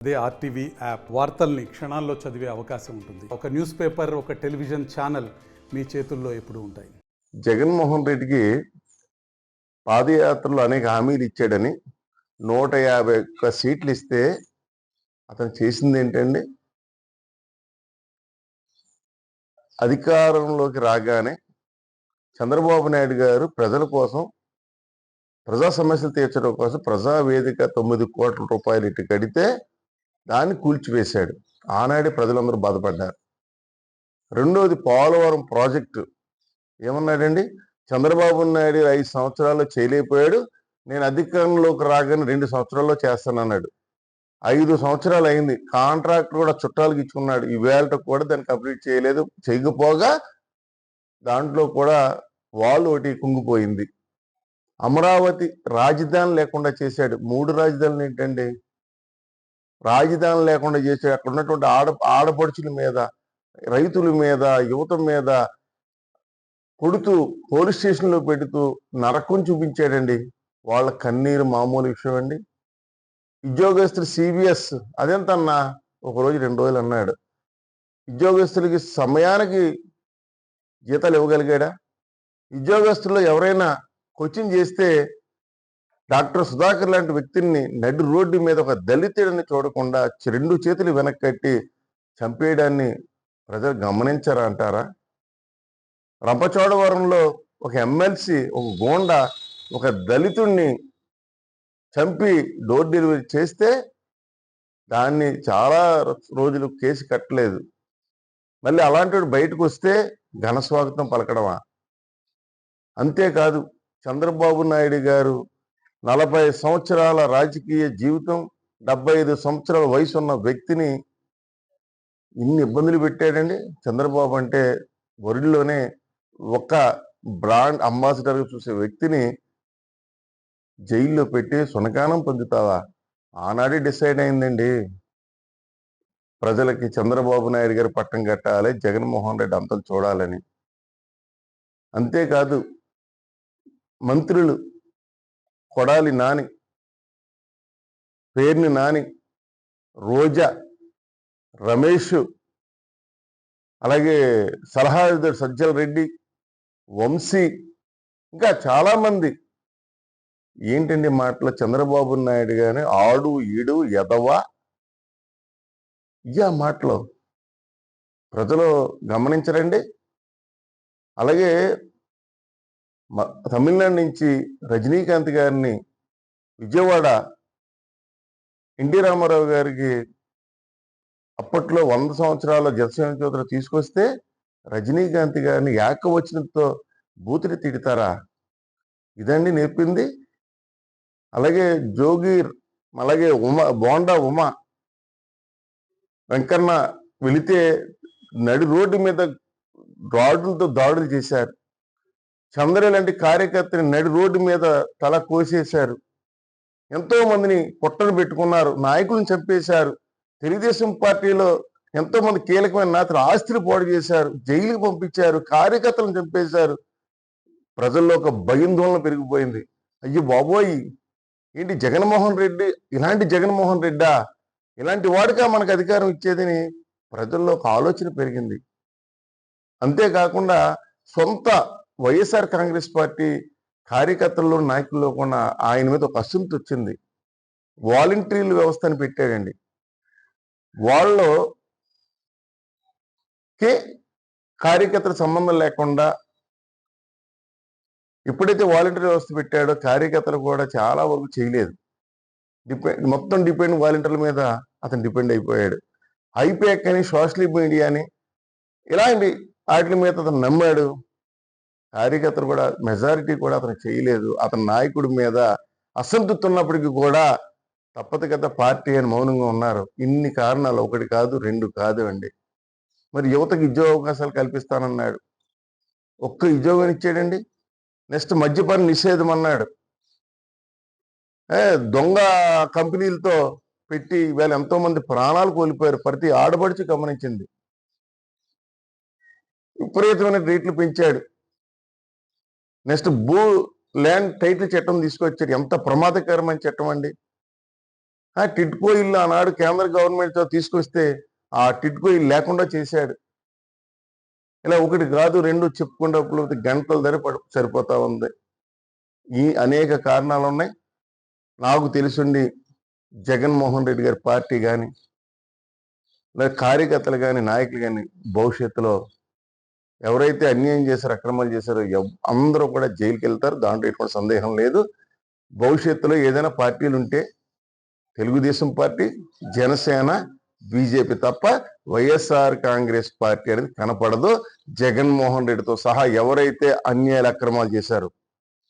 అదే RTV app వార్తల్ని క్షణాల్లో చదివే అవకాశం ఉంటుంది. ఒక న్యూస్ పేపర్, ఒక టెలివిజన్ ఛానల్ మీ చేతుల్లో ఎప్పుడూ ఉంటాయి. జగన్మోహన్ రెడ్డికి పాదయాత్రలో అనేక హామీలు ఇచ్చాడని 151 సీట్లు ఇస్తే అతను చేసింది ఏంటండి? అధికారంలోకి రాగానే చంద్రబాబు నాయుడు గారు ప్రజల కోసం, ప్రజా సమస్యలు తీర్చడం కోసం ప్రజావేదిక 9 కోట్ల రూపాయలు ఇటు కడితే దాన్ని కూల్చివేశాడు. ఆనాడే ప్రజలందరూ బాధపడ్డారు. రెండోది పోలవరం ప్రాజెక్టు ఏమన్నాడండి? చంద్రబాబు నాయుడు 5 సంవత్సరాల్లో చేయలేకపోయాడు, నేను అధికారంలోకి రాగానే 2 సంవత్సరాల్లో చేస్తానన్నాడు. 5 సంవత్సరాలు అయింది. కాంట్రాక్ట్ కూడా చుట్టాలకు ఇచ్చుకున్నాడు. ఈవేళ కూడా దాన్ని కంప్లీట్ చేయలేదు. చేయకపోగా దాంట్లో కూడా వాళ్ళు ఒకటి కుంగిపోయింది. అమరావతి రాజధాని లేకుండా చేశాడు. 3 రాజధానులు ఏంటండి? రాజధాని లేకుండా చేశాడు. అక్కడ ఉన్నటువంటి ఆడపడుచుల మీద, రైతుల మీద, యువత మీద కొడుతూ పోలీస్ స్టేషన్లో పెడుతూ నరకం చూపించాడండి. వాళ్ళ కన్నీరు మామూలు విషయం అండి. ఉద్యోగస్తులు సిబిఎస్ అదెంతన్నా, 1 రోజు 2 రోజులు అన్నాడు. ఉద్యోగస్తులకి సమయానికి జీతాలు ఇవ్వగలిగాడా? ఉద్యోగస్తుల్లో ఎవరైనా కోచింగ్ చేస్తే డాక్టర్ సుధాకర్ లాంటి వ్యక్తిని నడి రోడ్డు మీద ఒక దళితుడిని చూడకుండా 2 చేతులు వెనక్కి కట్టి చంపేయడాన్ని ప్రజలు గమనించారా అంటారా? రంపచోడవరంలో ఒక ఎమ్మెల్సీ, ఒక గోండా ఒక దళితుడిని చంపి డోర్ డెలివరీ చేస్తే దాన్ని చాలా రోజులు కేసు కట్టలేదు. మళ్ళీ అలాంటి బయటకు వస్తే ఘన స్వాగతం పలకడమా? అంతేకాదు, చంద్రబాబు నాయుడు గారు 40 సంవత్సరాల రాజకీయ జీవితం, 75 సంవత్సరాల వయసు ఉన్న వ్యక్తిని ఇన్ని ఇబ్బందులు పెట్టాడండి. చంద్రబాబు అంటే వరల్డ్లోనే ఒక బ్రాండ్ అంబాసిడర్గా చూసే వ్యక్తిని జైల్లో పెట్టి సునకానం పొందుతావా? ఆనాడే డిసైడ్ అయిందండి, ప్రజలకి చంద్రబాబు నాయుడు గారు పట్టం కట్టాలి, జగన్మోహన్ రెడ్డి అంతలు చూడాలని. అంతేకాదు, మంత్రులు కొడాలి నాని, పేర్ని నాని, రోజా, రమేష్, అలాగే సలహాదారు సజ్జల రెడ్డి, వంశీ, ఇంకా చాలా మంది ఏంటండి మాటలు? చంద్రబాబు నాయుడు గారిని ఆడు ఈడు ఎదవా ఇయ్యా మాటలు ప్రజలు గమనించరండి. అలాగే తమిళనాడు నుంచి రజనీకాంత్ గారిని విజయవాడ ఎన్టీ రామారావు గారికి అప్పట్లో 100 సంవత్సరాల జనసేన తీసుకొస్తే రజనీకాంత్ గారిని ఏకవచనంతో బూతులు తిడతారా? ఇదండి నేర్పింది. అలాగే జోగీర్, అలాగే బోండా ఉమ వెంకన్న వెళితే నడి రోడ్డు మీద రాడ్లతో దాడులు చేశారు. చంద్ర లాంటి కార్యకర్తని నడి రోడ్డు మీద తల కోసేశారు. ఎంతో మందిని పొట్టను పెట్టుకున్నారు. నాయకులను చంపేశారు. తెలుగుదేశం పార్టీలో ఎంతో మంది కీలకమైన నేతలు ఆస్తులు పాడు చేశారు, జైలుకి పంపించారు, కార్యకర్తలను చంపేశారు. ప్రజల్లో ఒక భయాందోళన పెరిగిపోయింది. అయ్యో బాబోయ్, ఏంటి జగన్మోహన్ రెడ్డి, ఇలాంటి జగన్మోహన్ రెడ్డా, ఇలాంటి వాడిగా మనకు అధికారం ఇచ్చేదని ప్రజల్లో ఒక ఆలోచన పెరిగింది. అంతేకాకుండా సొంత వైఎస్ఆర్ కాంగ్రెస్ పార్టీ కార్యకర్తల్లో, నాయకుల్లో కూడా ఆయన మీద ఒక అసంతృప్తి వచ్చింది. వాలంటీర్ల వ్యవస్థను పెట్టాడండి. వాళ్ళకి కార్యకర్తల సంబంధం లేకుండా ఎప్పుడైతే వాలంటీర్ వ్యవస్థ పెట్టాడో కార్యకర్తలు కూడా చాలా వరకు చేయలేదు. మొత్తం డిపెండ్ వాలంటీర్ల మీద అతను డిపెండ్ అయిపోయాడు. అయిపోయాకని సోషల్ మీడియాని ఇలాంటి వాటి మీద అతను నమ్మాడు. కార్యకర్తలు కూడా మెజారిటీ కూడా అతను చేయలేదు. అతని నాయకుడి మీద అసంతృప్తి ఉన్నప్పటికీ కూడా తప్పదు కదా పార్టీ అని మౌనంగా ఉన్నారు. ఇన్ని కారణాలు, 1 కాదు 2 కాదు అండి. మరి యువతకు ఉద్యోగ అవకాశాలు కల్పిస్తానన్నాడు, ఒక్క ఉద్యోగం ఇచ్చాడండి. నెక్స్ట్ మద్యపాన నిషేధం అన్నాడు. దొంగ కంపెనీలతో పెట్టి వీళ్ళు ఎంతో మంది ప్రాణాలు కోల్పోయారు. ప్రతి ఆడపడిచి గమనించింది. విపరీతమైన రేట్లు పెంచాడు. నెక్స్ట్ ల్యాండ్ టైటిల్ చట్టం తీసుకొచ్చాడు. ఎంత ప్రమాదకరమైన చట్టం అండి. ఆ టిడ్కో ఇల్లు ఆనాడు కేంద్ర గవర్నమెంట్ తీసుకొస్తే ఆ టిడ్కో ఇల్లు లేకుండా చేశాడు. ఇలా ఒకటి కాదు రెండు చెప్పుకున్నప్పుడు గంటల ధర సరిపోతా ఉంది. ఈ అనేక కారణాలు ఉన్నాయి. నాకు తెలుసుండి జగన్మోహన్ రెడ్డి గారి పార్టీ కానీ లేదా కార్యకర్తలు కానీ నాయకులు కానీ భవిష్యత్తులో ఎవరైతే అన్యాయం చేశారో అక్రమాలు చేశారో అందరూ కూడా జైలుకి వెళ్తారు. దాంట్లో ఎటువంటి సందేహం లేదు. భవిష్యత్తులో ఏదైనా పార్టీలు ఉంటే తెలుగుదేశం పార్టీ, జనసేన, బీజేపీ తప్ప వైఎస్ఆర్ కాంగ్రెస్ పార్టీ అనేది కనపడదు. జగన్మోహన్ రెడ్డితో సహా ఎవరైతే అన్యాయాలు అక్రమాలు చేశారు,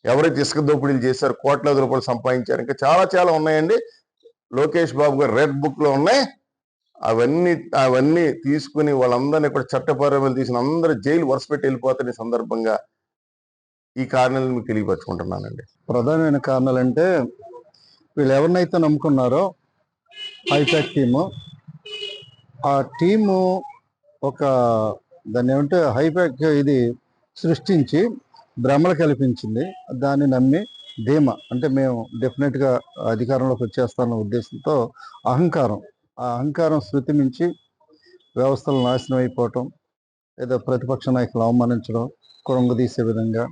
ఎవరైతే ఇసుక దోపిడీలు చేశారు, కోట్లాది రూపాయలు సంపాదించారు, ఇంకా చాలా చాలా ఉన్నాయండి. లోకేష్ బాబు గారు రెడ్ బుక్ లో ఉన్నాయి. అవన్నీ తీసుకుని వాళ్ళందరినీ కూడా చట్టపరమైన తీసిన అందరూ జైలు వరుస పెట్టి వెళ్ళిపోతున్న సందర్భంగా ఈ కారణాలను మీకు తెలియపరచుకుంటున్నానండి. ప్రధానమైన కారణాలు అంటే వీళ్ళు ఎవరినైతే నమ్ముకున్నారో హైపాక్ టీము, ఆ టీము ఒక దాన్ని ఏమంటే హైపాక్ ఇది సృష్టించి భ్రమలు కల్పించింది. దాన్ని నమ్మి ధీమా అంటే మేము డెఫినెట్గా అధికారంలోకి వచ్చేస్తాన్న ఉద్దేశంతో ఆ అహంకారం శృతి మించి వ్యవస్థలు నాశనం అయిపోవటం, ఏదో ప్రతిపక్ష నాయకులు అవమానించడం, కృంగదీసే విధంగా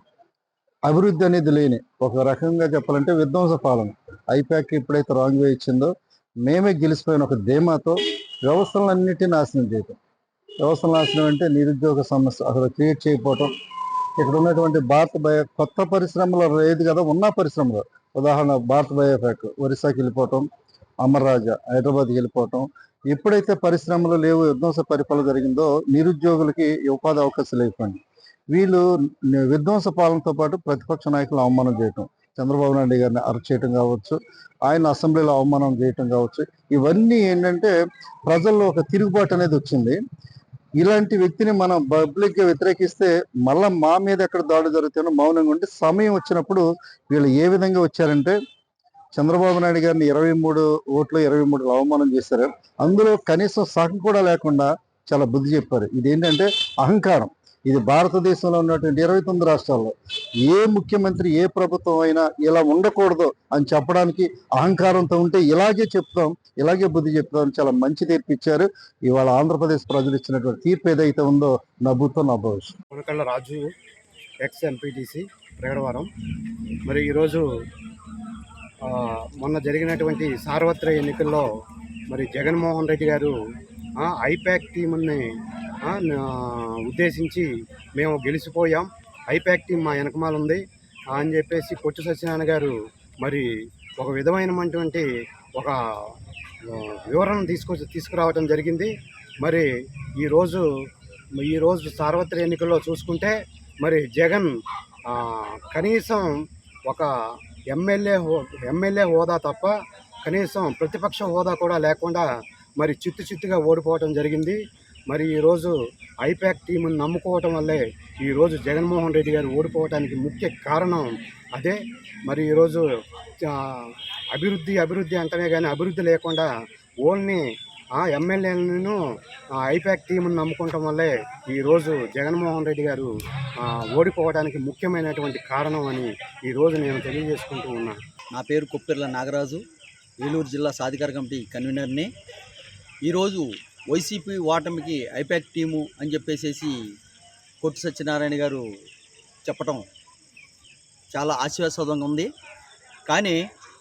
అభివృద్ధి అనేది లేని ఒక రకంగా చెప్పాలంటే విధ్వంస పాలన. ఐపాక్ ఎప్పుడైతే రాంగ్ వే ఇచ్చిందో మేమే గెలిచిపోయిన ఒక ధీమాతో వ్యవస్థలన్నిటినీ నాశనం చేయటం. వ్యవస్థల నాశనం అంటే నిరుద్యోగ సమస్య అసలు క్రియేట్ చేయకపోవటం. ఇక్కడ ఉన్నటువంటి కొత్త పరిశ్రమలు లేదు కదా, ఉన్న పరిశ్రమలు ఉదాహరణ భారత్ బయోఫ్యాక్ ఒరిస్సాకి వెళ్ళిపోవటం, అమర్ రాజా హైదరాబాద్కి వెళ్ళిపోవటం. ఎప్పుడైతే పరిశ్రమలు లేవు, విధ్వంస పరిపాలన జరిగిందో నిరుద్యోగులకి ఉపాధి అవకాశాలు లేకపోయింది. వీళ్ళు విధ్వంస పాలనతో పాటు ప్రతిపక్ష నాయకులు అవమానం చేయటం, చంద్రబాబు నాయుడు గారిని అరెస్ట్ చేయటం కావచ్చు, ఆయన అసెంబ్లీలో అవమానం చేయటం కావచ్చు, ఇవన్నీ ఏంటంటే ప్రజల్లో ఒక తిరుగుబాటు అనేది వచ్చింది. ఇలాంటి వ్యక్తిని మనం పబ్లిక్గా వ్యతిరేకిస్తే మళ్ళీ మా మీద ఎక్కడ దాడి జరుగుతుందో మౌనంగా ఉంటే సమయం వచ్చినప్పుడు వీళ్ళు ఏ విధంగా వచ్చారంటే చంద్రబాబు నాయుడు గారిని 23 ఓట్లు 23 అవమానం చేశారు. అందులో కనీసం సగం కూడా లేకుండా చాలా బుద్ధి చెప్పారు. ఇదేంటంటే అహంకారం. ఇది భారతదేశంలో ఉన్నటువంటి 29 రాష్ట్రాల్లో ఏ ముఖ్యమంత్రి ఏ ప్రభుత్వం అయినా ఇలా ఉండకూడదు అని చెప్పడానికి అహంకారంతో ఉంటే ఇలాగే చెప్తాం, ఇలాగే బుద్ధి చెప్తాం. చాలా మంచి తీర్పు ఇచ్చారు. ఇవాళ ఆంధ్రప్రదేశ్ ప్రజలు ఇచ్చినటువంటి తీర్పు ఏదైతే ఉందో నవ్వుతో నా భవిష్యత్తు. కొనకళ్ళ రాజు ఎక్స్ ఎంపీటీసీ ప్రగడవరం. మరి ఈరోజు మొన్న జరిగినటువంటి సార్వత్రిక ఎన్నికల్లో మరి జగన్మోహన్ రెడ్డి గారు ఐపాక్ టీముని ఉద్దేశించి మేము గెలిచిపోయాం, ఐపాక్ టీం మా వెనకమాల ఉంది అని చెప్పేసి పొట్టు సత్యనారాయణ గారు మరి ఒక విధమైనటువంటి ఒక వివరణ తీసుకురావడం జరిగింది. మరి ఈరోజు సార్వత్రిక ఎన్నికల్లో చూసుకుంటే మరి జగన్ కనీసం ఒక ఎమ్మెల్యే హోదా తప్ప కనీసం ప్రతిపక్ష హోదా కూడా లేకుండా మరి చిత్తుగా ఓడిపోవటం జరిగింది. మరి ఈరోజు ఐపాక్ టీముని నమ్ముకోవటం వల్లే ఈరోజు జగన్మోహన్ రెడ్డి గారు ఓడిపోవటానికి ముఖ్య కారణం అదే. మరి ఈరోజు అభివృద్ధి అంటమే కానీ అభివృద్ధి లేకుండా ఓన్లీ ఎమ్మెల్యేలను ఐపాక్ టీముని నమ్ముకోవటం వల్లే ఈరోజు జగన్మోహన్ రెడ్డి గారు ఓడిపోవడానికి ముఖ్యమైనటువంటి కారణం అని ఈరోజు నేను తెలియజేసుకుంటూ ఉన్నాను. నా పేరు కుప్పెర్ల నాగరాజు, ఏలూరు జిల్లా సాధికార కమిటీ కన్వీనర్ని. ఈరోజు వైసీపీ ఓటమికి ఐపాక్ టీము అని చెప్పేసి పొట్టు సత్యనారాయణ గారు చెప్పటం చాలా ఆశ్వాసంగా ఉంది. కానీ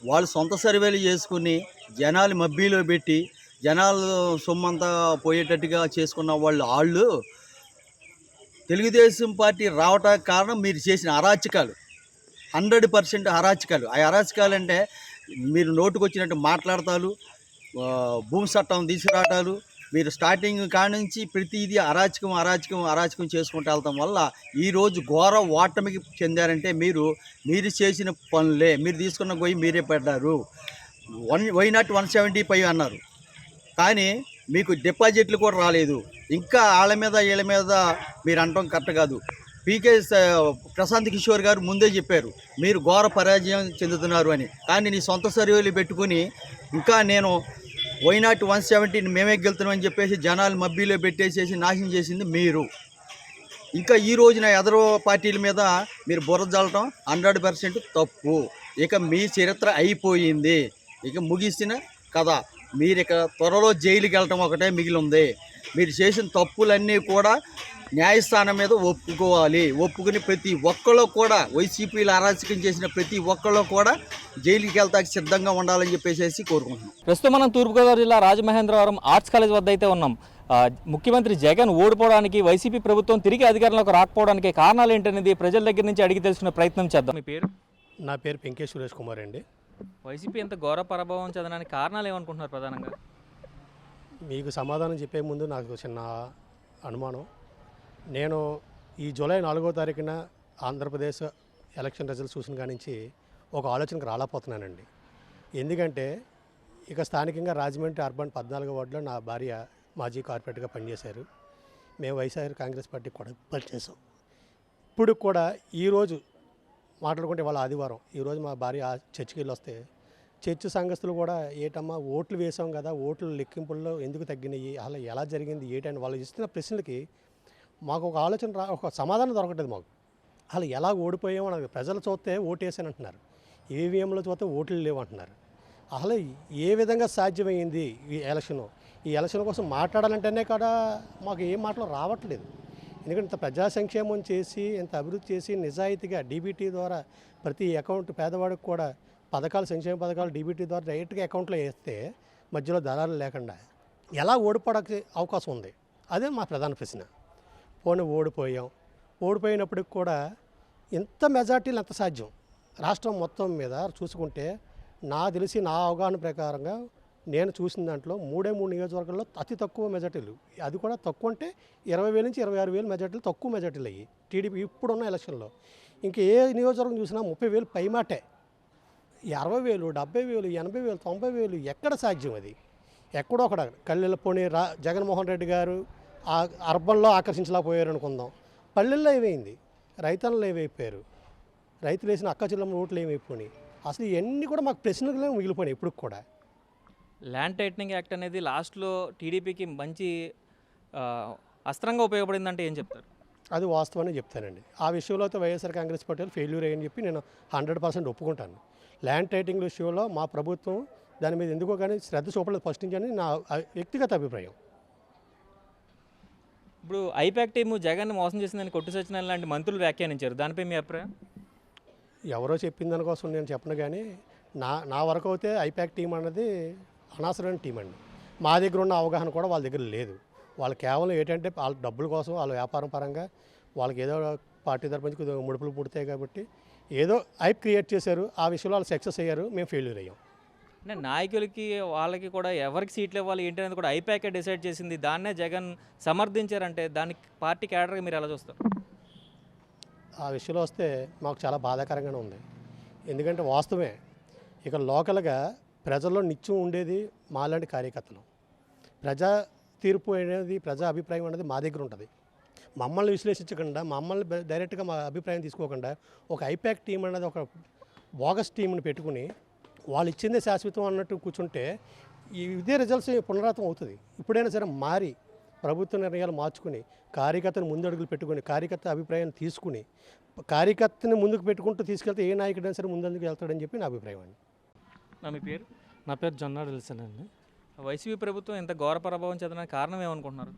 వాళ్ళు సొంత సర్వేలు చేసుకుని జనాలు మబ్బీలో పెట్టి జనాలు సొమ్మంతా పోయేటట్టుగా చేసుకున్న వాళ్ళు తెలుగుదేశం పార్టీ రావటానికి కారణం మీరు చేసిన అరాచకాలు, 100% అరాచకాలు. ఆ అరాచకాలు అంటే మీరు నోటుకొచ్చినట్టు మాట్లాడతారు, భూమి చట్టం తీసుకురావటాలు, మీరు స్టార్టింగ్ కాడ నుంచి ప్రతిదీ అరాచకం చేసుకుంటూ వెళ్తాం వల్ల ఈరోజు ఘోర ఓటమికి చెందారంటే మీరు చేసిన పనులే. మీరు తీసుకున్న గొయ్యి మీరే పడ్డారు. వై నాట్ 175 అన్నారు, కానీ మీకు డిపాజిట్లు కూడా రాలేదు. ఇంకా వీళ్ళ మీద మీరు అనటం కరెక్ట్ కాదు. పీకే ప్రశాంత్ కిషోర్ గారు ముందే చెప్పారు మీరు ఘోర పరాజయం చెందుతున్నారు అని. కానీ నీ సొంత సర్వేలు పెట్టుకుని ఇంకా నేను వై నాట్ 170 మేమే గెలుతున్నామని చెప్పేసి జనాలు మబ్బీలో పెట్టేసేసి నాశనం చేసింది మీరు. ఇంకా ఈ రోజున ఎదరో పార్టీల మీద మీరు బుర్ర జల్లటం 100% తప్పు. ఇక మీ చరిత్ర అయిపోయింది. ఇక ముగిసిన కదా. మీరు ఇక త్వరలో జైలుకి వెళ్ళటం ఒకటే మిగిలి ఉంది. మీరు చేసిన తప్పులన్నీ కూడా న్యాయస్థానం మీద ఒప్పుకోవాలి. ఒప్పుకుని ప్రతి ఒక్కళ్ళు కూడా వైసీపీలు అరాచకం చేసిన ప్రతి ఒక్కళ్ళు కూడా జైలుకి వెళ్తాకి సిద్ధంగా ఉండాలని చెప్పేసి కోరుకుంటున్నాం. ప్రస్తుతం మనం తూర్పుగోదావరి జిల్లా రాజమహేంద్రవరం ఆర్ట్స్ కాలేజ్ వద్ద అయితే ఉన్నాం. ముఖ్యమంత్రి జగన్ ఓడిపోవడానికి, వైసీపీ ప్రభుత్వం తిరిగి అధికారంలోకి రాకపోవడానికి కారణాలు ఏంటనేది ప్రజల దగ్గర నుంచి అడిగి తెలుసుకునే ప్రయత్నం చేద్దాం. మీ పేరు? నా పేరు పెంకే సురేష్ కుమార్ అండి. వైసీపీ ఎంత ఘోర పరాభవం చెందడానికి కారణాలు ఏమనుకుంటున్నారు ప్రధానంగా? మీకు సమాధానం చెప్పే ముందు నాకు చిన్న అనుమానం. నేను ఈ జూలై 4వ తారీఖున ఆంధ్రప్రదేశ్ ఎలక్షన్ రిజల్ట్స్ చూసిన కాడి నుంచి ఒక ఆలోచనకు రాలేకపోతున్నానండి. ఎందుకంటే ఇక స్థానికంగా రాజమండ్రి అర్బన్ 14వ వార్డులో నా భార్య మాజీ కార్పొరేటర్గా పనిచేశారు. మేము వైఎస్ఆర్ కాంగ్రెస్ పార్టీ కూడా పనిచేసాం. ఇప్పుడు కూడా ఈరోజు మాట్లాడుకుంటే వాళ్ళ ఆదివారం, ఈరోజు మా భార్య చర్చికి వెళ్ళి వస్తే చర్చి సంఘస్థులు కూడా ఏటమ్మా ఓట్లు వేసాం కదా, ఓట్లు లెక్కింపుల్లో ఎందుకు తగ్గినాయి, అలా ఎలా జరిగింది ఏటని వాళ్ళు ఇస్తున్న ప్రశ్నలకి మాకు ఒక ఆలోచన ఒక సమాధానం దొరకట్లేదు మాకు. అసలు ఎలా ఓడిపోయామో నాకు ప్రజలు చూస్తే ఓటు వేసాను అంటున్నారు, ఈవీఎంలో చూస్తే ఓట్లు లేవు అంటున్నారు. అసలు ఏ విధంగా సాధ్యమైంది ఈ ఎలక్షన్ కోసం మాట్లాడాలంటేనే కూడా మాకు ఏం మాటలు రావట్లేదు. ఎందుకంటే ఇంత ప్రజా సంక్షేమం చేసి, ఇంత అభివృద్ధి చేసి, నిజాయితీగా డీబీటీ ద్వారా ప్రతి అకౌంట్ పేదవాడికి కూడా పథకాలు, సంక్షేమ పథకాలు డీబీటీ ద్వారా డైరెక్ట్గా అకౌంట్లో వేస్తే మధ్యలో దళాలు లేకుండా ఎలా ఓడిపోవడానికి అవకాశం ఉంది? అదే మా ప్రధాన ప్రశ్న. పోనీ ఓడిపోయినప్పటికి కూడా ఇంత మెజార్టీలు ఎంత సాధ్యం? రాష్ట్రం మొత్తం మీద చూసుకుంటే నా తెలిసి, నా అవగాహన ప్రకారంగా నేను చూసిన దాంట్లో 3 నియోజకవర్గాల్లో అతి తక్కువ మెజార్టీలు, అది కూడా తక్కువ అంటే 20,000 నుంచి 26,000 మెజార్టీలు, తక్కువ మెజార్టీలు అయ్యి టీడీపీ ఇప్పుడున్న ఎలక్షన్లో. ఇంక ఏ నియోజకవర్గం చూసినా 30,000 పైమాటే. 60,000, 70,000, 80,000, 90,000 ఎక్కడ సాధ్యం? అది ఎక్కడో అక్కడ కళ్ళెళ్ళ పోనీ జగన్మోహన్ రెడ్డి గారు అర్బన్లో ఆకర్షించలేకపోయారు అనుకుందాం, పల్లెల్లో ఏమైంది? రైతన్నలు ఏమైపోయారు? రైతులు వేసిన అక్క చెల్లెమ్మ ఓట్లు ఏమైపోయినాయి? అసలు ఇవన్నీ కూడా మాకు ప్రశ్నలుగా మిగిలిపోయినాయి. ఇప్పుడు కూడా ల్యాండ్ టైటనింగ్ యాక్ట్ అనేది లాస్ట్లో టీడీపీకి మంచి అస్త్రంగా ఉపయోగపడిందంటే ఏం చెప్తారు? అది వాస్తవాన్ని చెప్తానండి. ఆ విషయంలో అయితే వైఎస్ఆర్ కాంగ్రెస్ పార్టీ ఫెయిల్యూర్ అయ్యని చెప్పి నేను 100% ఒప్పుకుంటాను. ల్యాండ్ టైటింగ్ విషయంలో మా ప్రభుత్వం దాని మీద ఎందుకో కానీ శ్రద్ధ చూపలేదు ఫస్ట్ నుంచి అని నా వ్యక్తిగత అభిప్రాయం. ఇప్పుడు ఐపాక్ టీము జగన్ మోసం చేసిందని కొట్టు సత్యనారాయణ లాంటి మంత్రులు వ్యాఖ్యానించారు, దానిపై మీ అభిప్రాయం? ఎవరో చెప్పిన దానికోసం నేను చెప్పను, కానీ నా వరకు అయితే ఐపాక్ టీం అన్నది అనవసరమైన టీం అండి. మా దగ్గర ఉన్న అవగాహన కూడా వాళ్ళ దగ్గర లేదు. వాళ్ళు కేవలం ఏంటంటే వాళ్ళ డబ్బుల కోసం, వాళ్ళ వ్యాపారం పరంగా వాళ్ళకి ఏదో పార్టీ తరపు నుంచి కొద్దిగా ముడుపులు పుడతాయి కాబట్టి ఏదో ఐప్ క్రియేట్ చేశారు. ఆ విషయంలో వాళ్ళు సక్సెస్ అయ్యారు, మేము ఫెయిల్యూర్ అయ్యాం. అంటే నాయకులకి వాళ్ళకి కూడా ఎవరికి సీట్లు ఇవ్వాలి ఏంటి అనేది కూడా ఐపాకే డిసైడ్ చేసింది, దాన్నే జగన్ సమర్థించారంటే దానికి పార్టీ క్యాడర్గా మీరు ఎలా చూస్తారు? ఆ విషయంలో వస్తే మాకు చాలా బాధాకరంగానే ఉంది. ఎందుకంటే వాస్తవమే, ఇక లోకల్గా ప్రజల్లో నిత్యం ఉండేది మాలాంటి కార్యకర్తలు. ప్రజా తీర్పు అనేది, ప్రజా అభిప్రాయం అనేది మా దగ్గర ఉంటుంది. మమ్మల్ని విశ్లేషించకుండా, మమ్మల్ని డైరెక్ట్గా మా అభిప్రాయం తీసుకోకుండా ఒక ఐపాక్ టీం అనేది ఒక బోగస్ టీంని పెట్టుకుని వాళ్ళు ఇచ్చిందే శాశ్వతం అన్నట్టు కూర్చుంటే ఇదే రిజల్ట్స్ పునరావృతం అవుతుంది. ఇప్పుడైనా సరే మారి ప్రభుత్వ నిర్ణయాలు మార్చుకుని కార్యకర్తను ముందడుగులు పెట్టుకుని కార్యకర్త అభిప్రాయాన్ని తీసుకుని కార్యకర్తని ముందుకు పెట్టుకుంటూ తీసుకెళ్తే ఏ నాయకుడైనా సరే ముందందుకు వెళ్తాడని చెప్పి నా అభిప్రాయం అండి. మీ పేరు? నా పేరు జొన్నాడు విల్సన్ అండి. వైసీపీ ప్రభుత్వం ఇంత ఘోర ప్రభావం చెందడానికి కారణం ఏమనుకుంటున్నారు?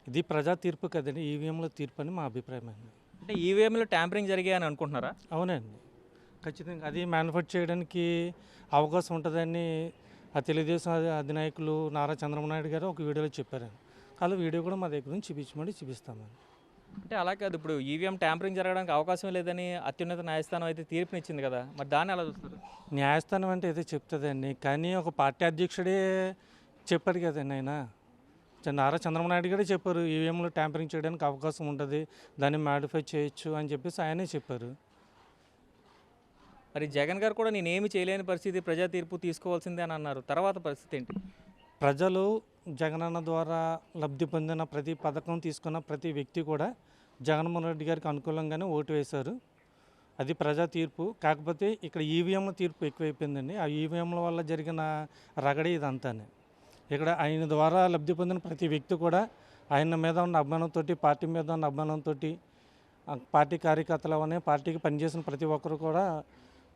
ఇది ప్రజా తీర్పు కదండి, ఈవీఎంలో తీర్పు అని మా అభిప్రాయం అండి. అంటే ఈవీఎంలో ట్యాంపరింగ్ జరిగాయని అనుకుంటున్నారా? అవునండి, ఖచ్చితంగా అది మ్యానుఫ్యాక్చర్ చేయడానికి అవకాశం ఉంటుందని ఆ తెలుగుదేశం అధినాయకులు నారా చంద్రబాబు నాయుడు గారు ఒక వీడియోలో చెప్పారండి. అలా వీడియో కూడా మా దగ్గర నుంచి చూపిస్తామండి. అంటే అలా కాదు, ఇప్పుడు ఈవీఎం ట్యాంపరింగ్ జరగడానికి అవకాశం లేదని అత్యున్నత న్యాయస్థానం అయితే తీర్పునిచ్చింది కదా, మరి దాన్ని ఎలా చూస్తారు? న్యాయస్థానం అంటే ఏదో చెప్తుందండి, కానీ ఒక పార్టీ అధ్యక్షుడే చెప్పారు కదండి. ఆయన నారా చంద్రబాబు నాయుడు గారే చెప్పారు ఈవీఎంలో ట్యాంపరింగ్ చేయడానికి అవకాశం ఉంటుంది, దాన్ని మాడిఫై చేయొచ్చు అని చెప్పేసి ఆయనే చెప్పారు. మరి జగన్ గారు కూడా నేనేమి చేయలేని పరిస్థితి, ప్రజా తీర్పు తీసుకోవాల్సిందే అని అన్నారు. తర్వాత పరిస్థితి ఏంటి? ప్రజలు జగనన్న ద్వారా లబ్ధి పొందిన ప్రతి పథకం తీసుకున్న ప్రతి వ్యక్తి కూడా జగన్మోహన్ రెడ్డి గారికి అనుకూలంగానే ఓటు వేశారు. అది ప్రజా తీర్పు. కాకపోతే ఇక్కడ ఈవీఎంల తీర్పు ఎక్కువైపోయిందండి. ఆ ఈవీఎంల వల్ల జరిగిన రగడి ఇదంతానే. ఇక్కడ ఆయన ద్వారా లబ్ధి పొందిన ప్రతి వ్యక్తి కూడా ఆయన మీద ఉన్న అభిమానంతో, పార్టీ మీద ఉన్న అభిమానంతో, పార్టీ కార్యకర్తలు అనే పార్టీకి పనిచేసిన ప్రతి ఒక్కరు కూడా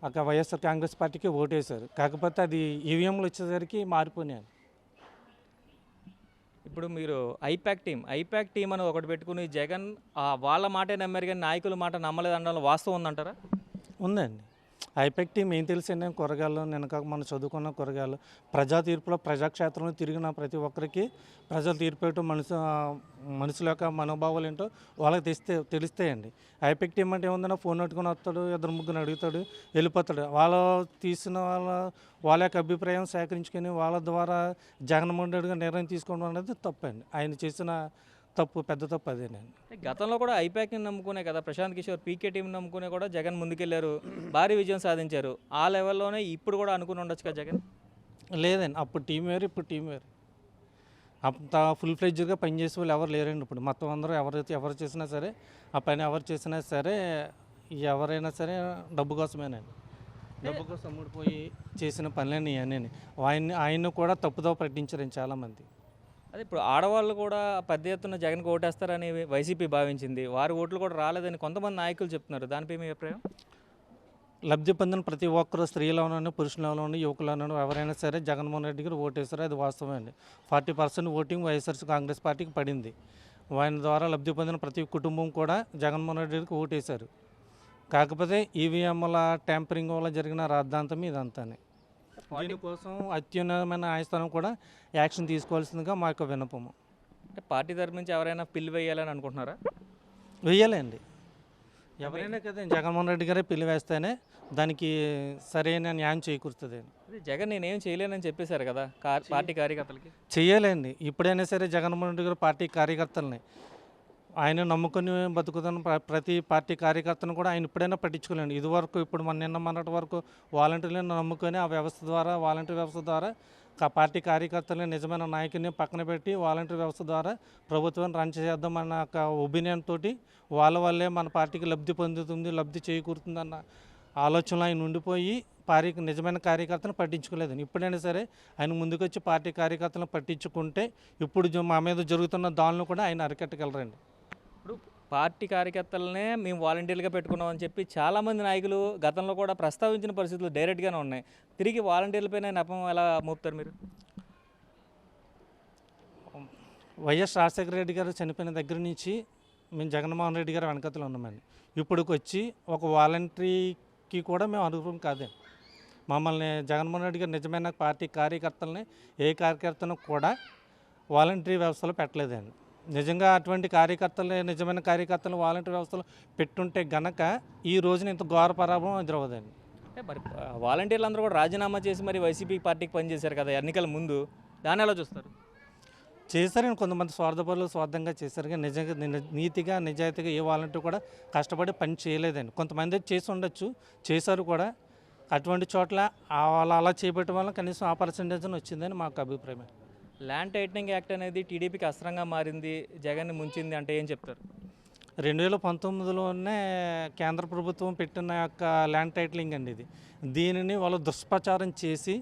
అక్కడ వైఎస్ఆర్ కాంగ్రెస్ పార్టీకి ఓటేశారు. కాకపోతే అది ఈవీఎంలు వచ్చేసరికి మారిపోయినాయి. ఇప్పుడు మీరు ఐపాక్ టీం అని ఒకటి పెట్టుకుని జగన్ వాళ్ళ మాటే నమ్మారు కానీ నాయకుల మాట నమ్మలేదు అనడంలో వాస్తవం ఉందంటారా? ఉందండి. ఐపాక్ టీం ఏం తెలుసండి, కూరగాయలు వెనక మనం చదువుకున్న కూరగాయలు ప్రజా తీర్పులో ప్రజాక్షేత్రంలో తిరిగిన ప్రతి ఒక్కరికి ప్రజలు తీర్పు ఏంటో మనుషుల యొక్క మనోభావాలు ఏంటో వాళ్ళకి తెలుస్తాయండి. ఐపాక్ టీం అంటే ఏముందన్నా ఫోన్ పెట్టుకుని వస్తాడు, ఇద్దరు ముగ్గురు అడుగుతాడు, వెళ్ళిపోతాడు. వాళ్ళు తీసిన వాళ్ళ యొక్క అభిప్రాయం సేకరించుకొని వాళ్ళ ద్వారా జగన్మోహన్ రెడ్డి గారు నిర్ణయం తీసుకోవడం అనేది తప్పండి. ఆయన చేసిన పెద్ద తప్పు అదేనండి. గతంలో కూడా ఐపాక్ని నమ్ముకునే కదా ప్రశాంత్ కిషోర్ పీకే టీం నమ్ముకునే కూడా జగన్ ముందుకెళ్లారు, భారీ విజయం సాధించారు. ఆ లెవెల్లోనే ఇప్పుడు కూడా అనుకుని ఉండొచ్చు కదా జగన్? లేదండి, అప్పుడు టీం వేరు, ఇప్పుడు టీం వేరు. అంత ఫుల్ ఫ్లెడ్జ్గా పనిచేసే వాళ్ళు ఎవరు లేరండి. ఇప్పుడు మొత్తం అందరూ ఎవరు చేసినా సరే, ఆ పని ఎవరు చేసినా సరే, ఎవరైనా సరే డబ్బు కోసమేనండి. డబ్బు కోసం ముడిపోయి చేసిన పనులన్నీ ఇవన్నీ ఆయన్ని కూడా తప్పుదో పట్టించారండి చాలామంది. అదే ఇప్పుడు ఆడవాళ్ళు కూడా పెద్ద ఎత్తున జగన్కి ఓటేస్తారని వైసీపీ భావించింది. వారి ఓట్లు కూడా రాలేదని కొంతమంది నాయకులు చెప్తున్నారు. దానిపై మీ అభిప్రాయం? లబ్ధి పొందిన ప్రతి ఒక్కరు స్త్రీలోనూ పురుషులలోనూ యువకులలోనూ ఎవరైనా సరే జగన్మోహన్ రెడ్డి గారు ఓటేస్తారు. అది వాస్తవమే అండి. 40% ఓటింగ్ వైఎస్ఆర్ కాంగ్రెస్ పార్టీకి పడింది. ఆయన ద్వారా లబ్ధి పొందిన ప్రతి కుటుంబం కూడా జగన్మోహన్ రెడ్డి గారికి ఓటేశారు. కాకపోతే ఈవీఎంల ట్యాంపరింగ్ వల్ల జరిగిన రాద్ధాంతం ఇదంతానే. దీనికోసం అత్యున్నతమైన న్యాయస్థానం కూడా యాక్షన్ తీసుకోవాల్సిందిగా మా యొక్క విన్నపము. అంటే పార్టీ తరపు నుంచి ఎవరైనా పిల్లి వేయాలని అనుకుంటున్నారా? వెయ్యాలండి, ఎవరైనా కదా. జగన్మోహన్ రెడ్డి గారే పిల్లి వేస్తేనే దానికి సరైన న్యాయం చేకూరుతుంది. అదే జగన్ నేనేం చేయలేనని చెప్పేశారు కదా పార్టీ కార్యకర్తలకి. చెయ్యాలండి, ఇప్పుడైనా సరే జగన్మోహన్ రెడ్డి గారు పార్టీ కార్యకర్తలని ఆయన నమ్ముకొని బతుకుతున్న ప్రతి పార్టీ కార్యకర్తను కూడా ఆయన ఇప్పుడైనా పట్టించుకోలేండి. ఇదివరకు ఇప్పుడు నిన్న మొన్నటి వరకు వాలంటీర్లను నమ్ముకొని ఆ వ్యవస్థ ద్వారా వాలంటీర్ వ్యవస్థ ద్వారా పార్టీ కార్యకర్తలని నిజమైన నాయకుని పక్కన పెట్టి వాలంటీర్ వ్యవస్థ ద్వారా ప్రభుత్వాన్ని రన్ చేద్దామన్న ఒక ఒపీనియన్ తోటి వాళ్ళ వల్లే మన పార్టీకి లబ్ధి చేకూరుతుందన్న ఆలోచనలో ఆయన ఉండిపోయి నిజమైన కార్యకర్తలను పట్టించుకోలేదని. ఇప్పుడైనా సరే ఆయన ముందుకొచ్చి పార్టీ కార్యకర్తలను పట్టించుకుంటే ఇప్పుడు మా మీద జరుగుతున్న దాడులను కూడా ఆయన అరికట్టగలరండి. ఇప్పుడు పార్టీ కార్యకర్తలనే మేము వాలంటీర్లుగా పెట్టుకున్నామని చెప్పి చాలామంది నాయకులు గతంలో కూడా ప్రస్తావించిన పరిస్థితులు డైరెక్ట్గానే ఉన్నాయి. తిరిగి వాలంటీర్లపైన నెపం ఎలా మోపుతారు మీరు? వైఎస్ రాజశేఖర రెడ్డి గారు చనిపోయిన దగ్గర నుంచి మేము జగన్మోహన్ రెడ్డి గారు వెనకతలో ఉన్నామండి. ఇప్పుడుకి వచ్చి ఒక వాలంటరీకి కూడా మేము అనుభవం కాదండి. మమ్మల్ని జగన్మోహన్ రెడ్డి గారు నిజమైన పార్టీ కార్యకర్తలని ఏ కార్యకర్తను కూడా వాలంటరీ వ్యవస్థలో పెట్టలేదండి. నిజంగా అటువంటి నిజమైన కార్యకర్తలు వాలంటరీ వ్యవస్థలో పెట్టుంటే గనక ఈ రోజున ఇంత ఘోర పరాభవం ఎదురవ్వదండి. అంటే మరి వాలంటీర్లు అందరూ కూడా రాజీనామా చేసి మరి వైసీపీ పార్టీకి పనిచేశారు కదా ఎన్నికల ముందు, దాన్ని ఎలా చూస్తారు? చేశారని కొంతమంది స్వార్థంగా చేశారు. కానీ నిజంగా నీతిగా నిజాయితీగా ఏ వాలంటీర్ కూడా కష్టపడి పని చేయలేదండి. కొంతమంది చేసి ఉండొచ్చు, చేశారు కూడా. అటువంటి చోట్ల వాళ్ళు అలా చేపట్టడం వల్ల కనీసం ఆ పర్సెంటేజ్ వచ్చిందని మాకు అభిప్రాయం. ల్యాండ్ టైటనింగ్ యాక్ట్ అనేది టీడీపీకి అస్త్రంగా మారింది, జగన్ని ముంచింది అంటే ఏం చెప్తారు? 2019లోనే కేంద్ర ప్రభుత్వం పెట్టిన యొక్క ల్యాండ్ టైటిలింగ్ అండి ఇది. దీనిని వాళ్ళు దుష్ప్రచారం చేసి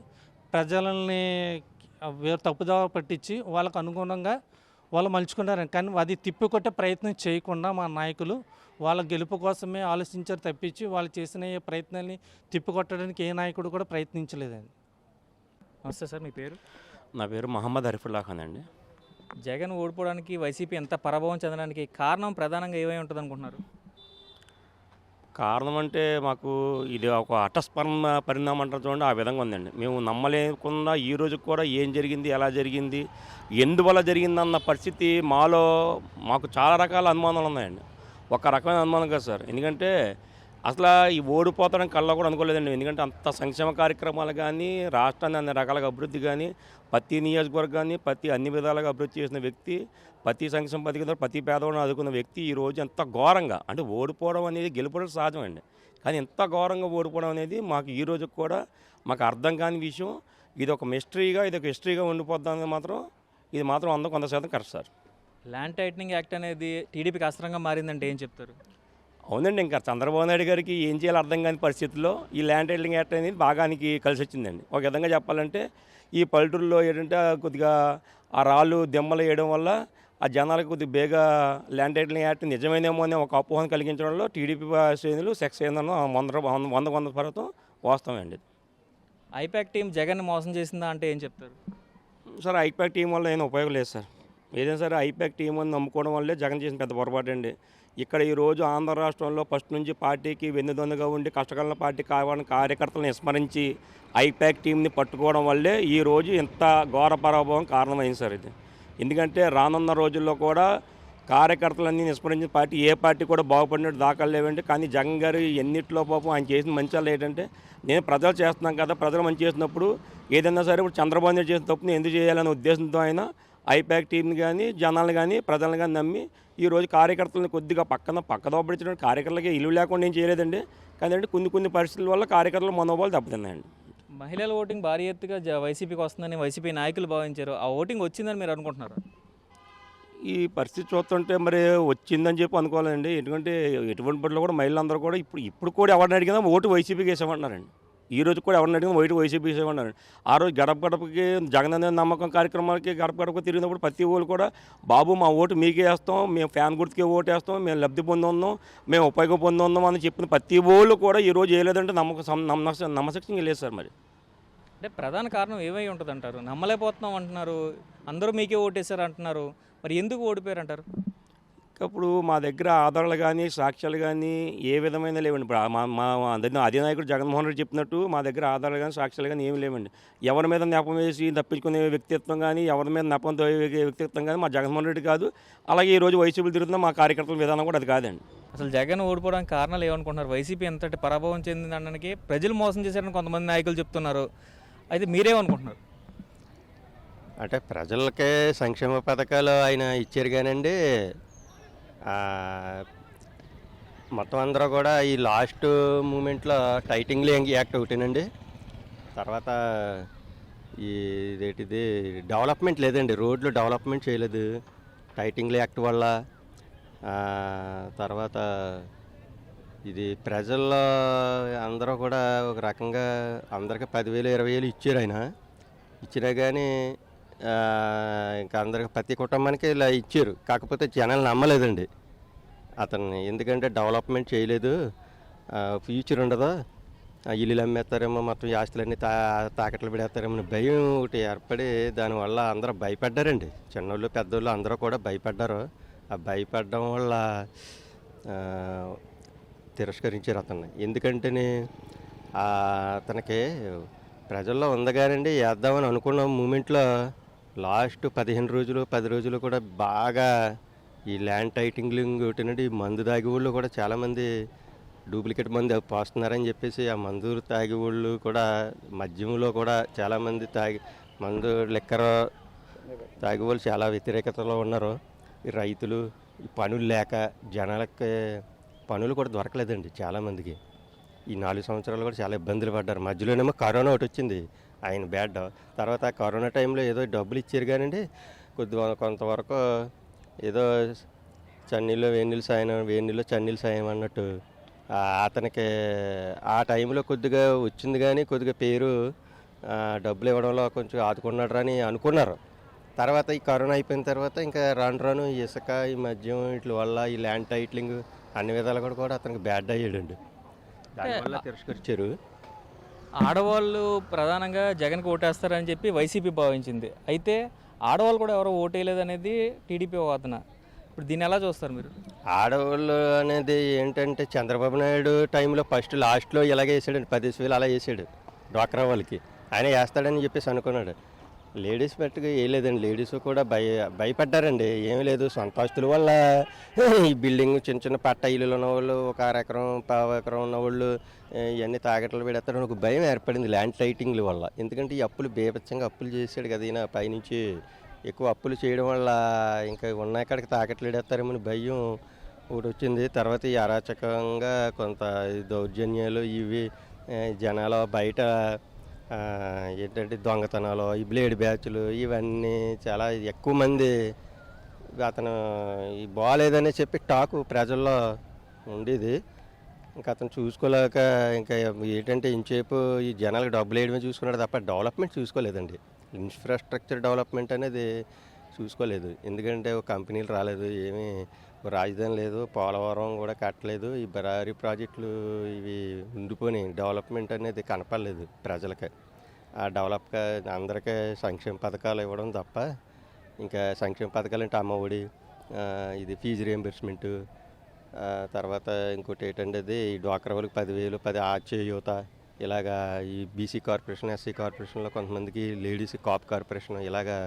ప్రజలని తప్పుదావ పట్టించి వాళ్ళకు అనుగుణంగా వాళ్ళు మలుచుకున్నారండి. కానీ అది తిప్పికొట్టే ప్రయత్నం చేయకుండా మా నాయకులు వాళ్ళ గెలుపు కోసమే ఆలోచించారు తప్పించి వాళ్ళు చేసిన ఏ ప్రయత్నాన్ని తిప్పికొట్టడానికి ఏ నాయకుడు కూడా ప్రయత్నించలేదండి. నమస్తే సార్, మీ పేరు? నా పేరు మహమ్మద్ అరిఫుల్లా ఖాన్ అండి. జగన్ ఓడిపోవడానికి వైసీపీ ఎంత పరాభవం చెందడానికి కారణం ప్రధానంగా ఏమై ఉంటుంది అనుకుంటున్నారు? కారణం అంటే మాకు ఇది ఒక పరిణామం అంటారు చూడండి, ఆ విధంగా ఉందండి. మేము నమ్మలేకుండా ఈ రోజు కూడా ఏం జరిగింది, ఎలా జరిగింది, ఎందువల్ల జరిగిందన్న పరిస్థితి మాకు చాలా రకాల అనుమానాలు ఉన్నాయండి. ఒక రకమైన అనుమానం కాదు సార్. ఎందుకంటే అసలు ఈ ఓడిపోతాడని కళ్ళ కూడా అనుకోలేదండి. ఎందుకంటే అంత సంక్షేమ కార్యక్రమాలు కానీ, రాష్ట్రాన్ని అన్ని రకాలుగా అభివృద్ధి కానీ, ప్రతి నియోజకవర్గాన్ని అన్ని విధాలుగా అభివృద్ధి చేసిన వ్యక్తి, ప్రతి సంక్షేమ పథకం ప్రతి పేదవాడిని ఆదుకున్న వ్యక్తి ఈరోజు ఎంత ఘోరంగా, అంటే ఓడిపోవడం అనేది గెలుపడం సహజమండి, కానీ ఎంత ఘోరంగా ఓడిపోవడం అనేది మాకు ఈ రోజు కూడా మాకు అర్థం కాని విషయం. ఇది ఒక హిస్టరీగా ఉండిపోద్దానికి మాత్రం ఇది మాత్రం 100% correct sir. Land titling act అనేది టీడీపీకి అస్త్రంగా మారిందంటే ఏం చెప్తారు? అవునండి, ఇంకా చంద్రబాబు నాయుడు గారికి ఏం చేయాలో అర్థం కాని పరిస్థితుల్లో ఈ ల్యాండ్ టైటిలింగ్ యాక్ట్ అనేది బాగానికి కలిసి వచ్చిందండి. ఒక విధంగా చెప్పాలంటే ఈ పల్లెటూరులో ఏంటంటే కొద్దిగా ఆ రాళ్ళు దెమ్మలు వేయడం వల్ల ఆ జనాలకు కొద్దిగా బేగా ల్యాండ్ టైటిలింగ్ యాక్ట్ నిజమేనేమో అనే ఒక అపోహను కలిగించడంలో టీడీపీ శ్రేణులు సెక్స్ ఏందనో 100% వాస్తవమే. ఐపాక్ టీం జగన్ మోసం చేసిందా అంటే ఏం చెప్తారు? సార్ ఐపాక్ టీం వల్ల ఏం ఉపయోగం లేదు సార్. ఏదైనా సరే ఐపాక్ టీం అని నమ్ముకోవడం వల్లే జగన్ చేసిన పెద్ద పొరపాటు అండి. ఇక్కడ ఈరోజు ఆంధ్ర రాష్ట్రంలో ఫస్ట్ నుంచి పార్టీకి వెన్నుదన్నుగా ఉండి కష్టకాలంలో పార్టీ కావాలని కార్యకర్తలను విస్మరించి ఐపాక్ టీంని పట్టుకోవడం వల్లే ఈరోజు ఇంత ఘోర పరాభవం కారణమైంది సార్ ఇది. ఎందుకంటే రానున్న రోజుల్లో కూడా కార్యకర్తలన్నీ విస్మరించిన పార్టీ ఏ పార్టీ కూడా బాగుపడినట్టు దాఖలు లేవండి. కానీ జగన్ గారు ఎన్నిట్లో పాపం ఆయన చేసిన మంచాలు ఏంటంటే, నేను ప్రజలు చేస్తున్నాం కదా, ప్రజలు మంచి చేసినప్పుడు ఏదైనా సరే ఇప్పుడు చంద్రబాబు నాయుడు చేసిన తప్పుని ఎందుకు చేయాలనే ఉద్దేశంతో ఆయన ఐపాక్ టీంని కానీ జనాలను కానీ ప్రజలను కానీ నమ్మి ఈరోజు కార్యకర్తలను కొద్దిగా పక్కదోపడించిన కార్యకర్తలకి ఇల్లు లేకుండా ఏం చేయలేదండి. కానీ అంటే కొన్ని పరిస్థితుల వల్ల కార్యకర్తల మనోభావాలు దెబ్బతిన్నాయండి. మహిళల ఓటింగ్ భారీ ఎత్తుగా వైసీపీకి వస్తుందని వైసీపీ నాయకులు భావించారు. ఆ ఓటింగ్ వచ్చిందని మీరు అనుకుంటున్నారు? ఈ పరిస్థితి చూస్తుంటే మరి వచ్చిందని చెప్పి అనుకోవాలండి. ఎందుకంటే ఎటువంటి బట్లో కూడా మహిళలందరూ కూడా ఇప్పుడు కూడా ఎవరిని అడిగినా ఓటు వైసీపీకి వేసామంటున్నారండి. ఈ రోజు కూడా ఎవరిని అడిగినా ఓటు వైసీపీ వేసామన్నారండి. ఆ రోజు గడపకి జగన్ అనే నమ్మకం కార్యక్రమాలకి గడప తిరిగినప్పుడు ప్రతి ఊళ్ళు కూడా బాబు మా ఓటు మీకే వేస్తాం, మేము ఫ్యాన్ గుర్తుకే ఓటు వేస్తాం, మేము లబ్ధి పొంది ఉన్నాం, మేము ఉపయోగం పొంది ఉన్నాం అని చెప్పిన ప్రతి ఊళ్ళు కూడా ఈరోజు వేయలేదంటే నమ్మశక్తి లేదు సార్. మరి అంటే ప్రధాన కారణం ఏమై ఉంటుంది అంటారు? నమ్మలేకపోతున్నాం అంటున్నారు, అందరూ మీకే ఓటేశారు అంటున్నారు, మరి ఎందుకు ఓడిపోయారు అంటారు? ఇప్పుడు మా దగ్గర ఆధారాలు కానీ సాక్ష్యాలు కానీ ఏ విధమైన లేవండి. ఇప్పుడు మా అధినాయకుడు జగన్మోహన్ రెడ్డి చెప్పినట్టు మా దగ్గర ఆధారాలు కానీ సాక్ష్యాలు కానీ ఏమి లేవండి. ఎవరి మీద నెపం వేసి తప్పించుకునే వ్యక్తిత్వం కానీ ఎవరి మీద నెపం వ్యక్తిత్వం కానీ మా జగన్మోహన్ రెడ్డి కాదు. అలాగే ఈరోజు వైసీపీ తిరుగుతున్న మా కార్యకర్తల విధానం కూడా అది కాదండి. అసలు జగన్ ఓడిపోవడానికి కారణాలు ఏమనుకుంటున్నారు? వైసీపీ ఎంతటి పరాభవం చెందిందనడానికి ప్రజలు మోసం చేశారని కొంతమంది నాయకులు చెప్తున్నారు. అయితే మీరేమనుకుంటున్నారు? అంటే ప్రజలకే సంక్షేమ పథకాలు ఆయన ఇచ్చారు కానండి, మొత్తం అందరూ కూడా ఈ లాస్ట్ మూమెంట్లో టైటింగ్లీ యాక్ట్ ఒకటేనండి. తర్వాత ఇదేంటిది డెవలప్మెంట్ లేదండి, రోడ్లు డెవలప్మెంట్ చేయలేదు టైటింగ్లీ యాక్ట్ వల్ల. తర్వాత ఇది ప్రజల్లో అందరూ కూడా ఒక రకంగా అందరికీ 10,000 20,000 ఇచ్చారు ఆయన. ఇచ్చినా కానీ ఇంకా అందరికి ప్రతి కుటుంబానికి ఇలా ఇచ్చారు. కాకపోతే జనాలు నమ్మలేదండి అతన్ని. ఎందుకంటే డెవలప్మెంట్ చేయలేదు, ఫ్యూచర్ ఉండదు, ఇల్లులు అమ్మేస్తారేమో, మొత్తం ఆస్తులన్నీ తాకట్లు పెడతారేమో భయం ఒకటి ఏర్పడి దానివల్ల అందరూ భయపడ్డారండి. చిన్నోళ్ళు పెద్దోళ్ళు అందరూ కూడా భయపడ్డారు. ఆ భయపడడం వల్ల తిరస్కరించారు అతన్ని. ఎందుకంటే అతనికి ప్రజల్లో ఉందగానండి వేద్దామని అనుకున్న మూమెంట్లో లాస్ట్ 15 రోజులు 10 రోజులు కూడా బాగా ఈ ల్యాండ్ టైటింగ్లింగ్ ఒకటినండి. ఈ మందు తాగి వాళ్ళు కూడా చాలామంది డూప్లికేట్ మందు పోస్తున్నారని చెప్పేసి ఆ మందు తాగి వాళ్ళు కూడా మద్యంలో కూడా చాలామంది మందు లిక్కర్ తాగి వాళ్ళు చాలా వ్యతిరేకతలో ఉన్నారు. ఈ రైతులు ఈ పనులు లేక జనాలకి పనులు కూడా దొరకలేదండి చాలామందికి. ఈ 4 సంవత్సరాలు కూడా చాలా ఇబ్బందులు పడ్డారు. మధ్యలోనేమో కరోనా ఒకటి వచ్చింది, ఆయన బ్యాడ్. తర్వాత కరోనా టైంలో ఏదో డబ్బులు ఇచ్చారు కానండి, కొంతవరకు ఏదో చన్నీళ్ళు వేడినీళ్ళు చన్నీళ్ళు సాయం అన్నట్టు అతనికి ఆ టైంలో కొద్దిగా వచ్చింది. కానీ కొద్దిగా పేరు డబ్బులు ఇవ్వడంలో కొంచెం ఆదుకున్నాడు అని అనుకున్నారు. తర్వాత ఈ కరోనా అయిపోయిన తర్వాత ఇంకా రాను ఇసుక ఈ మద్యం వీటి వల్ల ఈ ల్యాండ్ టైటిలింగ్ అన్ని విధాలు కూడా అతనికి బ్యాడ్ అయ్యాడండి. దానివల్ల తిరస్కరించారు. ఆడవాళ్ళు ప్రధానంగా జగన్కి ఓటేస్తారని చెప్పి వైసీపీ భావించింది. అయితే ఆడవాళ్ళు కూడా ఎవరో ఓటేయలేదు అనేది టీడీపీ వాదన. ఇప్పుడు దీన్ని ఎలా చూస్తారు మీరు? ఆడవాళ్ళు అనేది ఏంటంటే చంద్రబాబు నాయుడు టైంలో ఫస్ట్ లాస్ట్లో ఇలాగే వేసాడండి, 10,000 అలా వేసాడు డ్వాక్రా వాళ్ళకి. ఆయన వేస్తాడని చెప్పేసి అనుకున్నాడు. లేడీస్ పెట్టుకు వేయలేదండి. లేడీస్ కూడా భయపడ్డారండి. ఏమీ లేదు, సొంత ఆస్తుల వల్ల ఈ బిల్డింగ్ చిన్న పట్ట ఇల్లులు ఉన్నవాళ్ళు, 1 ఎకరం 1.5 ఎకరం ఉన్నవాళ్ళు ఇవన్నీ తాగట్లు పెడతారని ఒక భయం ఏర్పడింది ల్యాండ్ టైటింగ్ల వల్ల. ఎందుకంటే ఈ అప్పులు బీభత్సంగా అప్పులు చేశాడు కదా ఈయన, పైనుంచి ఎక్కువ అప్పులు చేయడం వల్ల ఇంకా ఉన్న ఎక్కడికి తాకట్లు పెడతారేమని భయం ఒకటి వచ్చింది. తర్వాత ఈ అరాచకంగా కొంత దౌర్జన్యాలు ఇవి జనాలు బయట ఏంటంటే దొంగతనాలు, ఈ బ్లేడ్ బ్యాచ్లు ఇవన్నీ చాలా ఎక్కువ మంది అతను ఈ బాగాలేదని చెప్పి టాకు ప్రజల్లో ఉండేది. ఇంకా అతను చూసుకోలేక ఇంకా ఏంటంటే ఇంచేపు ఈ జనాలకు డబ్బులు వేయడమే చూసుకున్నాడు తప్ప డెవలప్మెంట్ చూసుకోలేదండి. ఇన్ఫ్రాస్ట్రక్చర్ డెవలప్మెంట్ అనేది చూసుకోలేదు. ఎందుకంటే ఒక కంపెనీలు రాలేదు, ఏమీ రాజధాని లేదు, పోలవరం కూడా కట్టలేదు, ఈ బరారి ప్రాజెక్టులు ఇవి ఉండిపోయినాయి. డెవలప్మెంట్ అనేది కనపడలేదు ప్రజలకి. ఆ డెవలప్గా అందరికీ సంక్షేమ పథకాలు ఇవ్వడం తప్ప, ఇంకా సంక్షేమ పథకాలు అంటే అమ్మఒడి, ఇది ఫీజు రియంబర్స్మెంటు, తర్వాత ఇంకోటి ఏంటంటే అది ఈ డ్వాక్రా వాళ్ళకి 10,000, 10 చేయూత, ఇలాగా ఈ బీసీ కార్పొరేషన్, ఎస్సీ కార్పొరేషన్లో కొంతమందికి లేడీస్ కాప్ కార్పొరేషన్ ఇలాగా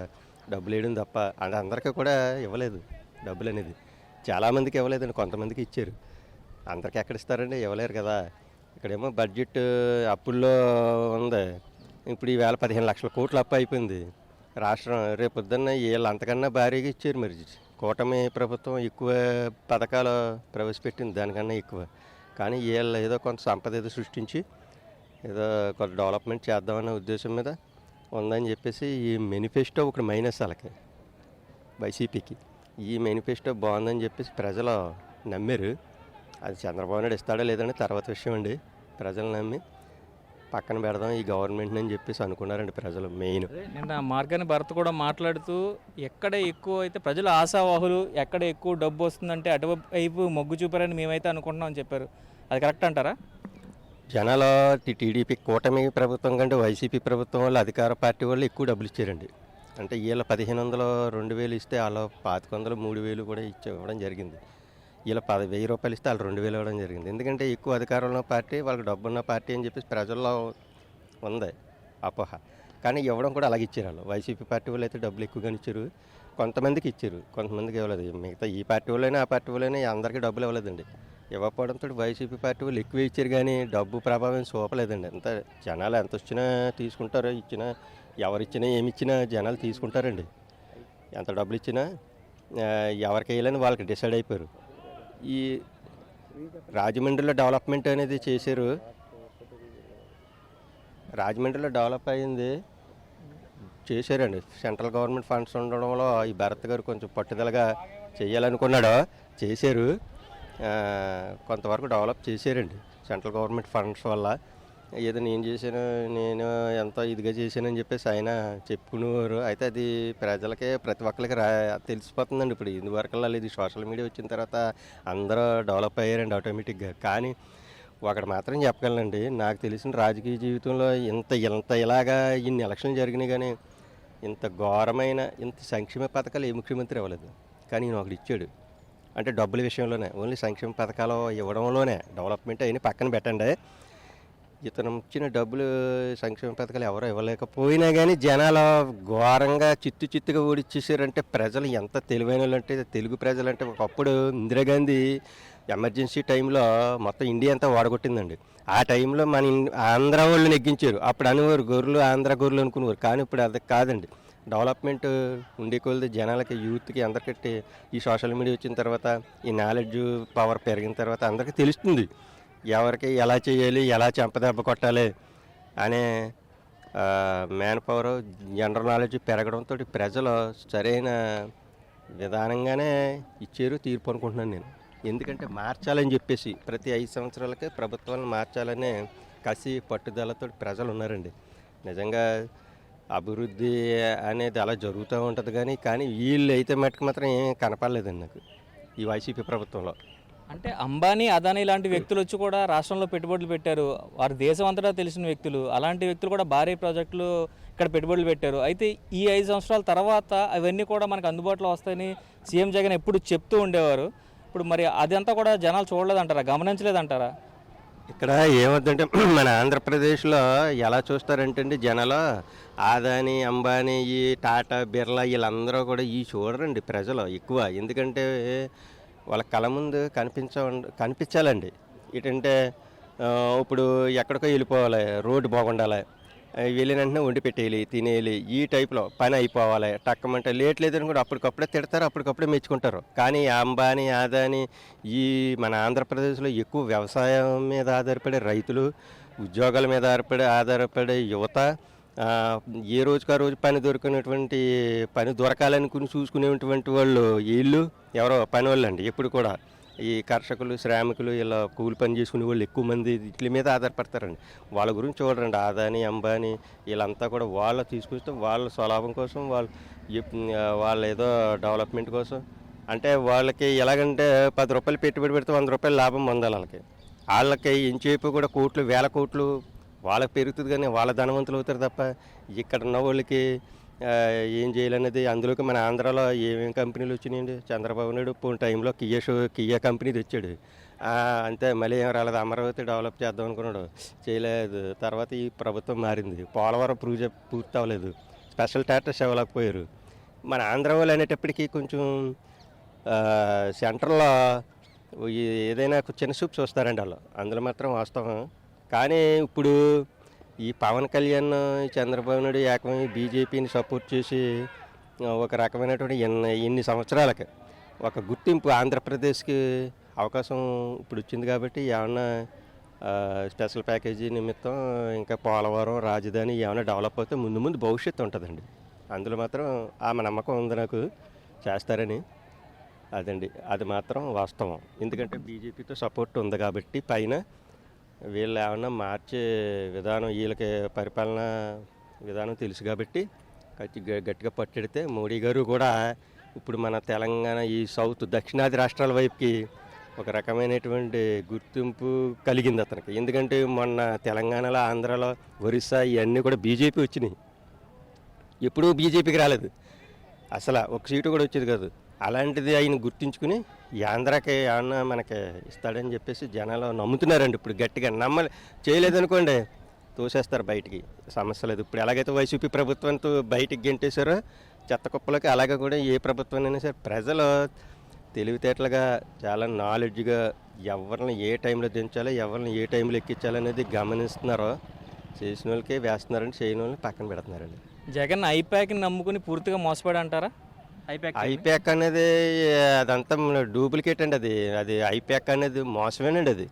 డబ్బులు వేయడం తప్ప అంటే అందరికీ కూడా ఇవ్వలేదు డబ్బులు అనేది. చాలామందికి ఇవ్వలేదండి, కొంతమందికి ఇచ్చారు. అందరికీ ఎక్కడ ఇస్తారండి, ఇవ్వలేరు కదా. ఇక్కడేమో బడ్జెట్ అప్పుల్లో ఉంది, ఇప్పుడు ఈవేళ 15 లక్షల కోట్లు అప్పు అయిపోయింది రాష్ట్రం. రేపు పొద్దున్న వీళ్ళు అంతకన్నా భారీగా ఇచ్చారు. మరి కూటమి ప్రభుత్వం ఎక్కువ పథకాలు ప్రవేశపెట్టింది దానికన్నా ఎక్కువ. కానీ వీళ్ళు ఏదో కొంత సంపద ఏదో సృష్టించి ఏదో కొంత డెవలప్మెంట్ చేద్దామనే ఉద్దేశం మీద ఉందని చెప్పేసి ఈ మేనిఫెస్టో ఒకటి మైనస్ వాళ్ళకి, వైసీపీకి. ఈ మేనిఫెస్టో బాగుందని చెప్పేసి ప్రజలు నమ్మారు. అది చంద్రబాబు నాయుడు ఇస్తాడో లేదని తర్వాత విషయం అండి. ప్రజలు నమ్మి పక్కన పెడదాం ఈ గవర్నమెంట్ని అని చెప్పేసి అనుకున్నారండి ప్రజలు మెయిన్. నిన్న మార్గాని భరత్ కూడా మాట్లాడుతూ ఎక్కడ ఎక్కువ అయితే ప్రజలు ఆశావాహులు, ఎక్కడ ఎక్కువ డబ్బు వస్తుందంటే అటువైపు మొగ్గు చూపారని మేమైతే అనుకుంటున్నాం అని చెప్పారు. అది కరెక్ట్ అంటారా? జనాలు టీడీపీ కూటమి ప్రభుత్వం కంటే వైసీపీ ప్రభుత్వం వాళ్ళు, అధికార పార్టీ వాళ్ళు ఎక్కువ డబ్బులు ఇచ్చారండి. అంటే వీళ్ళు 1500, 2000 ఇస్తే వాళ్ళు 2500, 3000 కూడా ఇవ్వడం జరిగింది. వీళ్ళు 10,000 రూపాయలు ఇస్తే వాళ్ళు 2000 ఇవ్వడం జరిగింది. ఎందుకంటే ఎక్కువ అధికారంలో పార్టీ, వాళ్ళకి డబ్బున్న పార్టీ అని చెప్పేసి ప్రజల్లో ఉంది అపోహ. కానీ ఇవ్వడం కూడా అలాగే ఇచ్చారు వాళ్ళు. వైసీపీ పార్టీ వాళ్ళు అయితే డబ్బులు ఎక్కువగానే ఇచ్చారు, కొంతమందికి ఇచ్చారు, కొంతమందికి ఇవ్వలేదు. మిగతా ఈ పార్టీ వాళ్ళైనా ఆ పార్టీ వాళ్ళైనా అందరికీ డబ్బులు ఇవ్వలేదండి. ఇవ్వకపోవడంతో వైసీపీ పార్టీ వాళ్ళు ఎక్కువ ఇచ్చారు కానీ డబ్బు ప్రభావం చూపలేదండి. అంత జనాలు ఎంత వచ్చినా తీసుకుంటారో, ఇచ్చినా ఎవరిచ్చినా ఏమిచ్చినా జనాలు తీసుకుంటారండి. ఎంత డబ్బులు ఇచ్చినా ఎవరికి వేయాలని వాళ్ళకి డిసైడ్ అయిపోయారు. ఈ రాజమండ్రిలో డెవలప్మెంట్ అనేది చేశారు. రాజమండ్రిలో డెవలప్ అయింది చేశారండి. సెంట్రల్ గవర్నమెంట్ ఫండ్స్ ఉండడంలో ఈ భరత్ గారు కొంచెం పట్టుదలగా చేయాలనుకున్నాడు, చేశారు. కొంతవరకు డెవలప్ చేశారండి సెంట్రల్ గవర్నమెంట్ ఫండ్స్ వల్ల. ఏదో నేను చేశాను, నేను ఎంతో ఇదిగా చేశానని చెప్పేసి ఆయన చెప్పుకునేవారు. అయితే అది ప్రజలకే ప్రతి ఒక్కరికి తెలిసిపోతుందండి. ఇప్పుడు ఇందువరకల్లా లేదు, సోషల్ మీడియా వచ్చిన తర్వాత అందరూ డెవలప్ అయ్యారండి ఆటోమేటిక్గా. కానీ ఒకటి మాత్రం చెప్పగలనండి, నాకు తెలిసిన రాజకీయ జీవితంలో ఇంత ఇలాగా ఇన్ని ఎలక్షన్లు జరిగినాయి కానీ ఇంత ఘోరమైన ఇంత సంక్షేమ పథకాలు ఏ ముఖ్యమంత్రి ఇవ్వలేదు. కానీ ఈయన ఒకటి ఇచ్చాడు, అంటే డబ్బుల విషయంలోనే, ఓన్లీ సంక్షేమ పథకాలు ఇవ్వడంలోనే. డెవలప్మెంట్ అయినా పక్కన పెట్టండి, ఇతను ఇచ్చిన డబ్బులు సంక్షేమ పథకాలు ఎవరో ఇవ్వలేకపోయినా కానీ జనాలు ఘోరంగా చిత్తుగా ఓడిచ్చేసారంటే ప్రజలు ఎంత తెలివైన వాళ్ళు అంటే, తెలుగు ప్రజలు అంటే ఒకప్పుడు ఇందిరాగాంధీ ఎమర్జెన్సీ టైంలో మొత్తం ఇండియా అంతా ఓడగొట్టిందండి. ఆ టైంలో మన ఆంధ్ర వాళ్ళు నెగ్గించారు. అప్పుడు అనేవారు గొర్రెలు ఆంధ్ర గొర్రెలు అనుకునేవారు. కానీ ఇప్పుడు అది కాదండి. డెవలప్మెంట్ ఉండే కొలది జనాలకి, యూత్కి అందరికీ ఈ సోషల్ మీడియా వచ్చిన తర్వాత, ఈ నాలెడ్జ్ పవర్ పెరిగిన తర్వాత అందరికీ తెలుస్తుంది ఎవరికి ఎలా చేయాలి, ఎలా చెంపదెబ్బ కొట్టాలి అనే మ్యాన్ పవర్, జనరల్ నాలెడ్జ్ పెరగడంతో ప్రజలు సరైన విధానంగానే ఇచ్చారు తీర్పు అనుకుంటున్నాను నేను. ఎందుకంటే మార్చాలని చెప్పేసి ప్రతి 5 సంవత్సరాలకే ప్రభుత్వాలను మార్చాలనే కసి పట్టుదలతో ప్రజలు ఉన్నారండి. నిజంగా అభివృద్ధి అనేది అలా జరుగుతూ ఉంటుంది కానీ వీళ్ళు అయితే మటుకు మాత్రం ఏమీ కనపడలేదండి నాకు ఈ వైసీపీ ప్రభుత్వంలో. అంటే అంబానీ, అదానీ లాంటి వ్యక్తులు వచ్చి కూడా రాష్ట్రంలో పెట్టుబడులు పెట్టారు. వారు దేశం అంతటా తెలిసిన వ్యక్తులు. అలాంటి వ్యక్తులు కూడా భారీ ప్రాజెక్టులు ఇక్కడ పెట్టుబడులు పెట్టారు. అయితే ఈ 5 సంవత్సరాల తర్వాత అవన్నీ కూడా మనకు అందుబాటులో వస్తాయని సీఎం జగన్ ఎప్పుడు చెప్తూ ఉండేవారు. ఇప్పుడు మరి అదంతా కూడా జనాలు చూడలేదంటారా, గమనించలేదంటారా? ఇక్కడ ఏమవుతుందంటే మన ఆంధ్రప్రదేశ్లో ఎలా చూస్తారంటే అండి జనాలు, అదానీ, అంబానీ, ఈ టాటా, బిర్లా వీళ్ళందరూ కూడా ఈ చూడరండి ప్రజలు ఎక్కువ. ఎందుకంటే వాళ్ళ కళ ముందు కనిపించాలండి. ఏంటంటే ఇప్పుడు ఎక్కడికో వెళ్ళిపోవాలి, రోడ్డు బాగుండాలి, వెళ్ళిన వెంటనే వండి పెట్టేయాలి, తినేయాలి, ఈ టైప్లో పని అయిపోవాలి. టక్కమంటే లేట్ లేదని కూడా అప్పటికప్పుడే తిడతారు, అప్పటికప్పుడే మెచ్చుకుంటారు. కానీ అంబానీ, అదానీ ఈ మన ఆంధ్రప్రదేశ్లో ఎక్కువ వ్యవసాయం మీద ఆధారపడే రైతులు, ఉద్యోగాల మీద ఆధారపడే యువత, ఏ రోజుకి ఆ రోజు పని దొరకాలనుకుని చూసుకునేటువంటి వాళ్ళు వీళ్ళు ఎవరో పని వాళ్ళు అండి. ఎప్పుడు కూడా ఈ కర్షకులు శ్రామికులు ఇలా కూలి పని చేసుకునే వాళ్ళు ఎక్కువ మంది వీటి మీద ఆధారపడతారండి. వాళ్ళ గురించి చూడరండి. అదాని అంబానీ వీళ్ళంతా కూడా వాళ్ళు తీసుకొస్తే వాళ్ళ స్వలాభం కోసం వాళ్ళ ఏదో డెవలప్మెంట్ కోసం, అంటే వాళ్ళకి ఎలాగంటే 10 రూపాయలు పెట్టుబడి పెడితే 100 రూపాయలు లాభం పొందాలి. వాళ్ళకి ఇంచేపు కూడా కోట్లు వేల కోట్లు వాళ్ళకి పెరుగుతుంది, కానీ వాళ్ళ ధనవంతులు అవుతారు తప్ప ఇక్కడ ఉన్న వాళ్ళకి ఏం చేయాలనేది. అందులోకి మన ఆంధ్రాలో ఏమేమి కంపెనీలు వచ్చినాయండి. చంద్రబాబు నాయుడు పోయిన టైంలో కియా కంపెనీ తెచ్చాడు, అంతే. మళ్ళీ ఏం రాలేదు. అమరావతి డెవలప్ చేద్దాం అనుకున్నాడు, చేయలేదు. తర్వాత ఈ ప్రభుత్వం మారింది, పోలవరం పూర్తి అవ్వలేదు, స్పెషల్ స్టాటస్ ఇవ్వలేకపోయారు. మన ఆంధ్ర వాళ్ళు అనేటప్పటికీ కొంచెం సెంట్రల్లో ఏదైనా చిన్న చూపు చూస్తారండి వాళ్ళు, అందులో మాత్రం వాస్తవం. కానీ ఇప్పుడు ఈ పవన్ కళ్యాణ్ చంద్రబాబు నాయుడు ఏకమై బీజేపీని సపోర్ట్ చేసి ఒక రకమైనటువంటి ఇన్ని సంవత్సరాలకి ఒక గుర్తింపు ఆంధ్రప్రదేశ్కి అవకాశం ఇప్పుడు వచ్చింది. కాబట్టి ఏమన్నా స్పెషల్ ప్యాకేజీ నిమిత్తం ఇంకా పోలవరం రాజధాని ఏమైనా డెవలప్ అవుతే ముందు ముందు భవిష్యత్తు ఉంటుందండి. అందులో మాత్రం ఆమె నమ్మకం ఉంది నాకు, చేస్తారని. అదండి, అది మాత్రం వాస్తవం. ఎందుకంటే బీజేపీతో సపోర్ట్ ఉంది కాబట్టి పైన వీళ్ళు ఏమన్నా మార్చే విధానం, వీళ్ళకి పరిపాలన విధానం తెలుసు కాబట్టి గట్టిగా పట్టెడితే మోడీ గారు కూడా ఇప్పుడు మన తెలంగాణ ఈ సౌత్ దక్షిణాది రాష్ట్రాల వైపుకి ఒక రకమైనటువంటి గుర్తింపు కలిగింది అతనికి. ఎందుకంటే మొన్న తెలంగాణలో, ఆంధ్రాలో, ఒరిస్సా ఇవన్నీ కూడా బీజేపీ వచ్చినాయి, ఎప్పుడూ బీజేపీకి రాలేదు, అసలు ఒక సీటు కూడా వచ్చేది కాదు. అలాంటిది ఆయన గుర్తించుకుని ఈ ఆంధ్రాకి ఏమన్నా మనకి ఇస్తాడని చెప్పేసి జనాలు నమ్ముతున్నారండి. ఇప్పుడు గట్టిగా చేయలేదనుకోండి తోసేస్తారు బయటికి, సమస్య లేదు. ఇప్పుడు ఎలాగైతే వైసీపీ ప్రభుత్వంతో బయటికి గెంటేశారో చెత్త కుప్పలకి, అలాగే కూడా ఏ ప్రభుత్వాన్ని సరే ప్రజలు తెలివితేటలుగా చాలా నాలెడ్జ్గా ఎవరిని ఏ టైంలో దించాలో, ఎవరిని ఏ టైంలో ఎక్కించాలనేది గమనిస్తున్నారో చేసిన వాళ్ళకే వేస్తున్నారండి, చేయని వాళ్ళని పక్కన పెడుతున్నారండి. జగన్ ఐప్యాక్ని నమ్ముకుని పూర్తిగా మోసపడి అంటారా? ఐప్యాక్ అనేది అదంతా డూప్లికేట్ అండి. అది ఐప్యాక్ అనేది మోసమేనండి.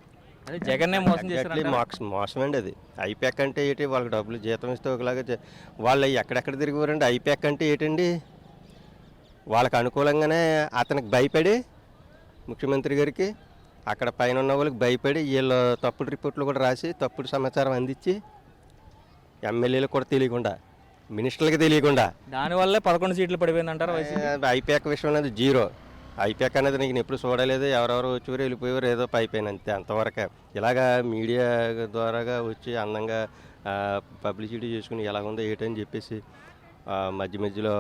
అది జగన్నే మోసం చేశారు, మోసమేండి అది. ఐప్యాక్ అంటే ఏంటి? వాళ్ళకి డబ్బులు జీతం ఇస్తే ఒకలాగా వాళ్ళు ఎక్కడెక్కడ తిరిగివారండి. ఐప్యాక్ అంటే ఏంటండి? వాళ్ళకి అనుకూలంగానే అతనికి భయపడి, ముఖ్యమంత్రి గారికి అక్కడ పైన ఉన్న వాళ్ళకి భయపడి వీళ్ళు తప్పుడు రిపోర్ట్లు కూడా రాసి తప్పుడు సమాచారం అందించి ఎమ్మెల్యేలకు కూడా తెలియకుండా, మినిస్టర్లకి తెలియకుండా, దానివల్లే 11 సీట్లు పడిపోయిందంటారు. ఐప్యాక్ విషయం అనేది జీరో. ఐప్యాక్ అనేది నేను ఎప్పుడు చూడలేదు. ఎవరెవరు వచ్చేవారు వెళ్ళిపోయేవారు, ఏదో పైపోయిన అంతే, అంతవరకే. ఇలాగా మీడియా ద్వారాగా వచ్చి అందంగా పబ్లిసిటీ చేసుకుని ఎలాగుందో ఏంటని చెప్పేసి మధ్యలో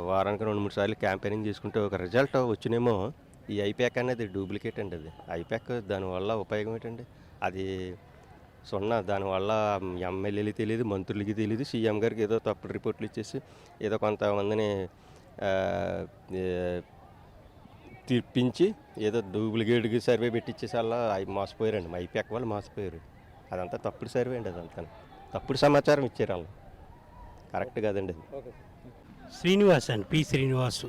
వారానికి 2-3 సార్లు క్యాంపెయినింగ్ చేసుకుంటే ఒక రిజల్ట్ వచ్చినేమో. ఈ ఐప్యాక్ అనేది డూప్లికేట్ అండి. అది ఐప్యాక్ దానివల్ల ఉపయోగం ఏంటండి? అది సున్నా. దానివల్ల ఎమ్మెల్యేలకి తెలియదు, మంత్రులకి తెలియదు, సీఎం గారికి ఏదో తప్పుడు రిపోర్ట్లు ఇచ్చేసి ఏదో కొంతమందిని తీర్పించి ఏదో డూప్లికేట్కి సర్వే పెట్టించేసి అలా మోసపోయారండి. ఐప్యాక్ వాళ్ళు మోసపోయారు. అదంతా తప్పుడు సర్వే అండి, అదంతా తప్పుడు సమాచారం ఇచ్చారు వాళ్ళు, కరెక్ట్ కాదండి అది. శ్రీనివాస్ అండి, పి శ్రీనివాసు.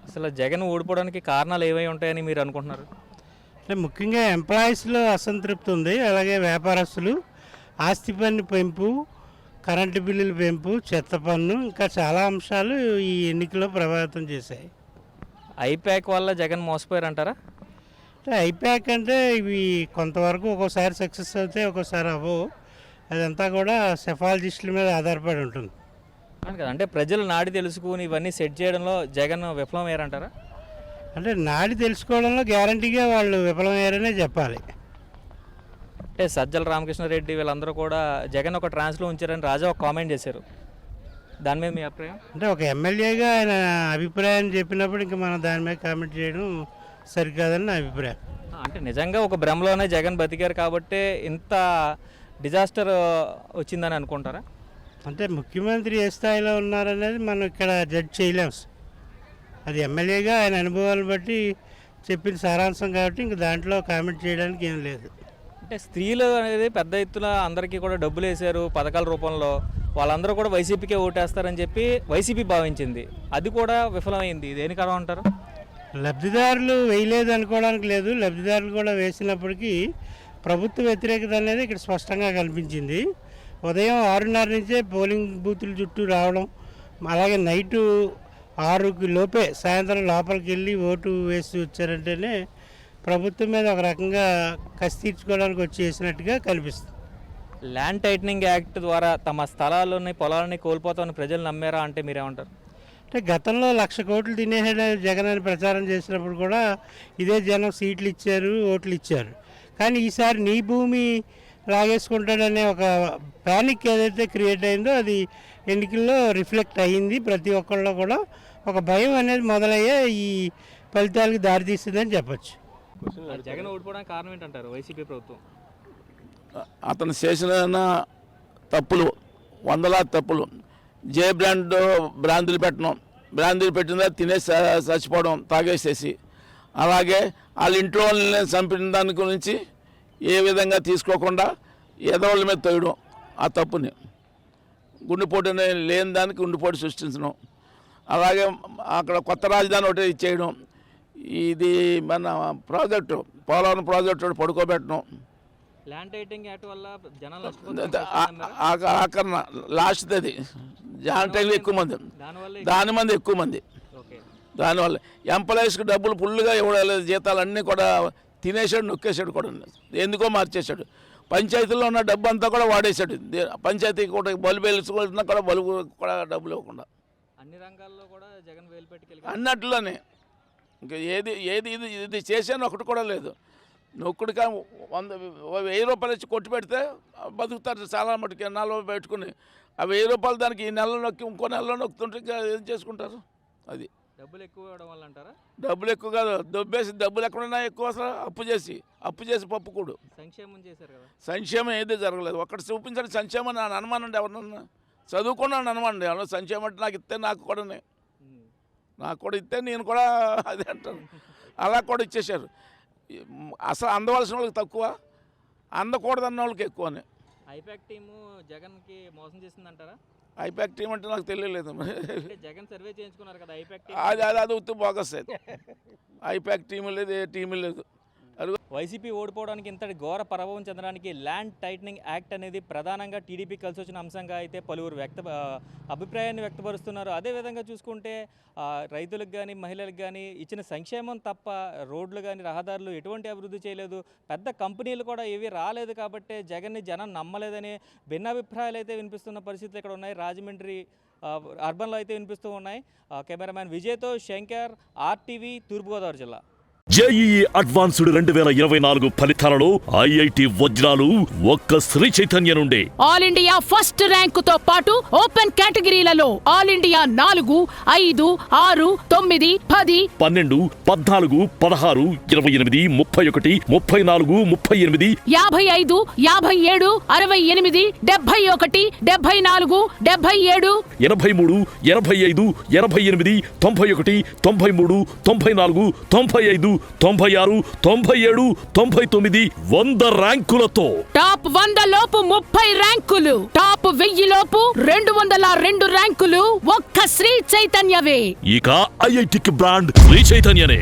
అసలు జగన్ ఓడిపోవడానికి కారణాలు ఏమై ఉంటాయని మీరు అనుకుంటున్నారు? అంటే ముఖ్యంగా ఎంప్లాయీస్లో అసంతృప్తి ఉంది, అలాగే వ్యాపారస్తులు, ఆస్తి పన్ను పెంపు, కరెంటు బిల్లుల పెంపు, చెత్త పన్ను, ఇంకా చాలా అంశాలు ఈ ఎన్నికలో ప్రభావితం చేశాయి. ఐప్యాక్ వల్ల జగన్ మోసపోయారంటారా? అంటే ఐప్యాక్ అంటే ఇవి కొంతవరకు ఒక్కోసారి సక్సెస్ అవుతాయి, ఒక్కోసారి అవ్వవు. అదంతా కూడా సెఫాలజిస్టుల మీద ఆధారపడి ఉంటుంది. అంటే ప్రజలు నాడి తెలుసుకుని ఇవన్నీ సెట్ చేయడంలో జగన్ విఫలమయ్యారంటారా? అంటే నాడి తెలుసుకోవడంలో గ్యారంటీగా వాళ్ళు విఫలమయ్యారనే చెప్పాలి. అంటే సజ్జల రామకృష్ణారెడ్డి వీళ్ళందరూ కూడా జగన్ ఒక ట్రాన్స్లో ఉంచారని రాజా ఒక కామెంట్ చేశారు, దాని మీద మీ అభిప్రాయం? అంటే ఒక ఎమ్మెల్యేగా ఆయన అభిప్రాయాన్ని చెప్పినప్పుడు ఇంకా మనం దాని మీద కామెంట్ చేయడం సరికాదని నా అభిప్రాయం. అంటే నిజంగా ఒక భ్రమలోనే జగన్ బతికారు కాబట్టి ఇంత డిజాస్టర్ వచ్చిందని అనుకుంటారా? అంటే ముఖ్యమంత్రి ఏ స్థాయిలో ఉన్నారనేది మనం ఇక్కడ జడ్జ్ చేయలేము. అది ఎమ్మెల్యేగా ఆయన అనుభవాలను బట్టి చెప్పిన సారాంశం కాబట్టి ఇంక దాంట్లో కామెంట్ చేయడానికి ఏం లేదు. అంటే స్త్రీలు అనేది పెద్ద ఎత్తున అందరికీ కూడా డబ్బులు వేశారు పథకాల రూపంలో, వాళ్ళందరూ కూడా వైసీపీకే ఓటేస్తారని చెప్పి వైసీపీ భావించింది, అది కూడా విఫలమైంది. దేని కారణం అంటారు? లబ్ధిదారులు వేయలేదు అనుకోవడానికి లేదు, లబ్ధిదారులు కూడా వేసినప్పటికీ ప్రభుత్వ వ్యతిరేకత అనేది ఇక్కడ స్పష్టంగా కనిపించింది. ఉదయం 6:30 నుంచే పోలింగ్ బూతుల చుట్టూ రావడం, అలాగే నైటు 6 లోపే సాయంత్రం లోపలికి వెళ్ళి ఓటు వేసి వచ్చారంటేనే ప్రభుత్వం మీద ఒక రకంగా కసి తీర్చుకోవడానికి వచ్చి చేసినట్టుగా కనిపిస్తుంది. ల్యాండ్ టైటనింగ్ యాక్ట్ ద్వారా తమ స్థలాలని పొలాలని కోల్పోతామని ప్రజలు నమ్మారా అంటే మీరేమంటారు? అంటే గతంలో 1,00,000 కోట్లు తినేసాడు జగన్ అని ప్రచారం చేసినప్పుడు కూడా ఇదే జనం సీట్లు ఇచ్చారు, ఓట్లు ఇచ్చారు. కానీ ఈసారి నీ భూమి లాగేసుకుంటాడనే ఒక ప్యానిక్ ఏదైతే క్రియేట్ అయిందో అది ఎన్నికల్లో రిఫ్లెక్ట్ అయ్యింది. ప్రతి ఒక్కళ్ళు కూడా ఒక భయం అనేది మొదలయ్యే ఈ ఫలితాలకు దారితీస్తుందని చెప్పచ్చు. జగన్ ఓడిపోవడానికి కారణం ఏంటంటారు వైసీపీ ప్రభుత్వం? అతను చేసిన తప్పులు, వందలాది తప్పులు. బ్రాందులు పెట్టడం, బ్రాందులు పెట్టిన తినేసి చచ్చిపోవడం తాగేసేసి, అలాగే వాళ్ళ ఇంట్లో వాళ్ళని చంపిన దాని గురించి ఏ విధంగా తీసుకోకుండా ఎదవాళ్ళ మీద తోయడం, ఆ తప్పుని గుండెపోటు లేని దానికి గుండెపోటు సృష్టించడం, అలాగే అక్కడ కొత్త రాజధాని ఒకటి ఇచ్చేయడం, ఇది మన ప్రాజెక్టు పోలవరం ప్రాజెక్టు పడుకోబెట్టడం. ల్యాండ్ టైటింగ్ యాక్ట్ వల్ల జనాలు ఆఖరణ లాస్ట్ అది జాంటైలు ఎక్కువ మంది, దాని ఎక్కువ మంది. దానివల్ల ఎంప్లాయీస్కి డబ్బులు ఫుల్గా ఇవ్వలేదు, జీతాలు అన్నీ కూడా తినేసాడు, నొక్కేసాడు కూడా, ఎందుకో మార్చేశాడు. పంచాయతీలో ఉన్న డబ్బు అంతా కూడా వాడేశాడు. పంచాయతీకి కూడా బల్బు వెలుచుకున్నా కూడా బల్బు కూడా డబ్బులు ఇవ్వకుండా అన్ని రంగాల్లో కూడా జగన్ వేలు పెట్టుకెళ్ళి అన్నట్లోనే ఇంకా ఏది ఇది చేశాను ఒకటి కూడా లేదు. నొక్కుడిగా 1,000 రూపాయలు ఇచ్చి కొట్టి పెడితే బతుకుతారు చాలా మటుకి, ఎన్నాళ్ళు పెట్టుకుని. ఆ 1000 రూపాయలు దానికి ఈ నెలలో నొక్కి ఇంకో నెలలో నొక్కుతుంటే ఇంకా ఏం చేసుకుంటారు? అది డబ్బులు ఎక్కువ ఇవ్వడం వల్ల అంటారా? డబ్బులు ఎక్కువ కాదు, దొబ్బేసి డబ్బులు ఎక్కడున్నా ఎక్కువ అసలు అప్పు చేసి పప్పు కూడు. సంక్షేమం చేశారు కదా, సంక్షేమం ఏది జరగలేదు. ఒక్కటి చూపించండి సంక్షేమం. నా అనుమానండి ఎవరన్నా చదువుకున్నాను అనుమానండి, ఎవరన్నా సంక్షేమం అంటే నాకు ఇస్తే నాకు కూడా ఇస్తే నేను కూడా అదే అంటాను. అలా కూడా ఇచ్చేశారు. అసలు అందవలసిన వాళ్ళకి తక్కువ, అందకూడదన్న వాళ్ళకి ఎక్కువనే. ఐపాక్ టీము జగన్కి మోసం చేసిందంటారా? ఐపాక్ టీం అంటే నాకు తెలియలేదు. జగన్ సర్వే చేయించుకున్నారు కదా ఐపాక్ టీం, అది ఉత్తు బోగస్. ఐపాక్ టీము లేదు, ఏ టీము లేదు. వైసీపీ ఓడిపోవడానికి ఇంతటి ఘోర ప్రభావం చెందడానికి ల్యాండ్ టైటనింగ్ యాక్ట్ అనేది ప్రధానంగా టీడీపీ కలిసి వచ్చిన అంశంగా అయితే పలువురు అభిప్రాయాన్ని వ్యక్తపరుస్తున్నారు. అదేవిధంగా చూసుకుంటే రైతులకు కానీ మహిళలకు కానీ ఇచ్చిన సంక్షేమం తప్ప రోడ్లు కానీ రహదారులు ఎటువంటి అభివృద్ధి చేయలేదు. పెద్ద కంపెనీలు కూడా ఏవి రాలేదు కాబట్టి జగన్ని జనం నమ్మలేదని భిన్నాభిప్రాయాలు అయితే వినిపిస్తున్న పరిస్థితులు ఇక్కడ ఉన్నాయి. రాజమండ్రి అర్బన్లో అయితే వినిపిస్తూ ఉన్నాయి. కెమెరామ్యాన్ విజయ్తో శంకర్, RTV, తూర్పుగోదావరి జిల్లా. జేఈఈ అడ్వాన్స్డ్ 2024 ఫలితాలలో ఐఐటి వజ్రాలు ఒక్క శ్రీ చైతన్య నుండే. ఆల్ ఇండియా ఫస్ట్ ర్యాంకుతో పాటు ఓపెన్ కేటగిరీలలో ఆల్ ఇండియా 4, 5, 6, 9, 10, 12, 14, 16, 28, 31, 34, 38, 55, 57, 68, 71, 74, 77, 83, 85, 88, 91, 93, 94, 95, 96, 97, 99, 100 ర్యాంకులతో టాప్ 100 లోపు 30 ర్యాంకులు, టాప్ 1000 లోపు 202 ర్యాంకులు ఒక్క శ్రీ చైతన్యవే. ఇక ఐఐటికి బ్రాండ్ శ్రీ చైతన్యనే.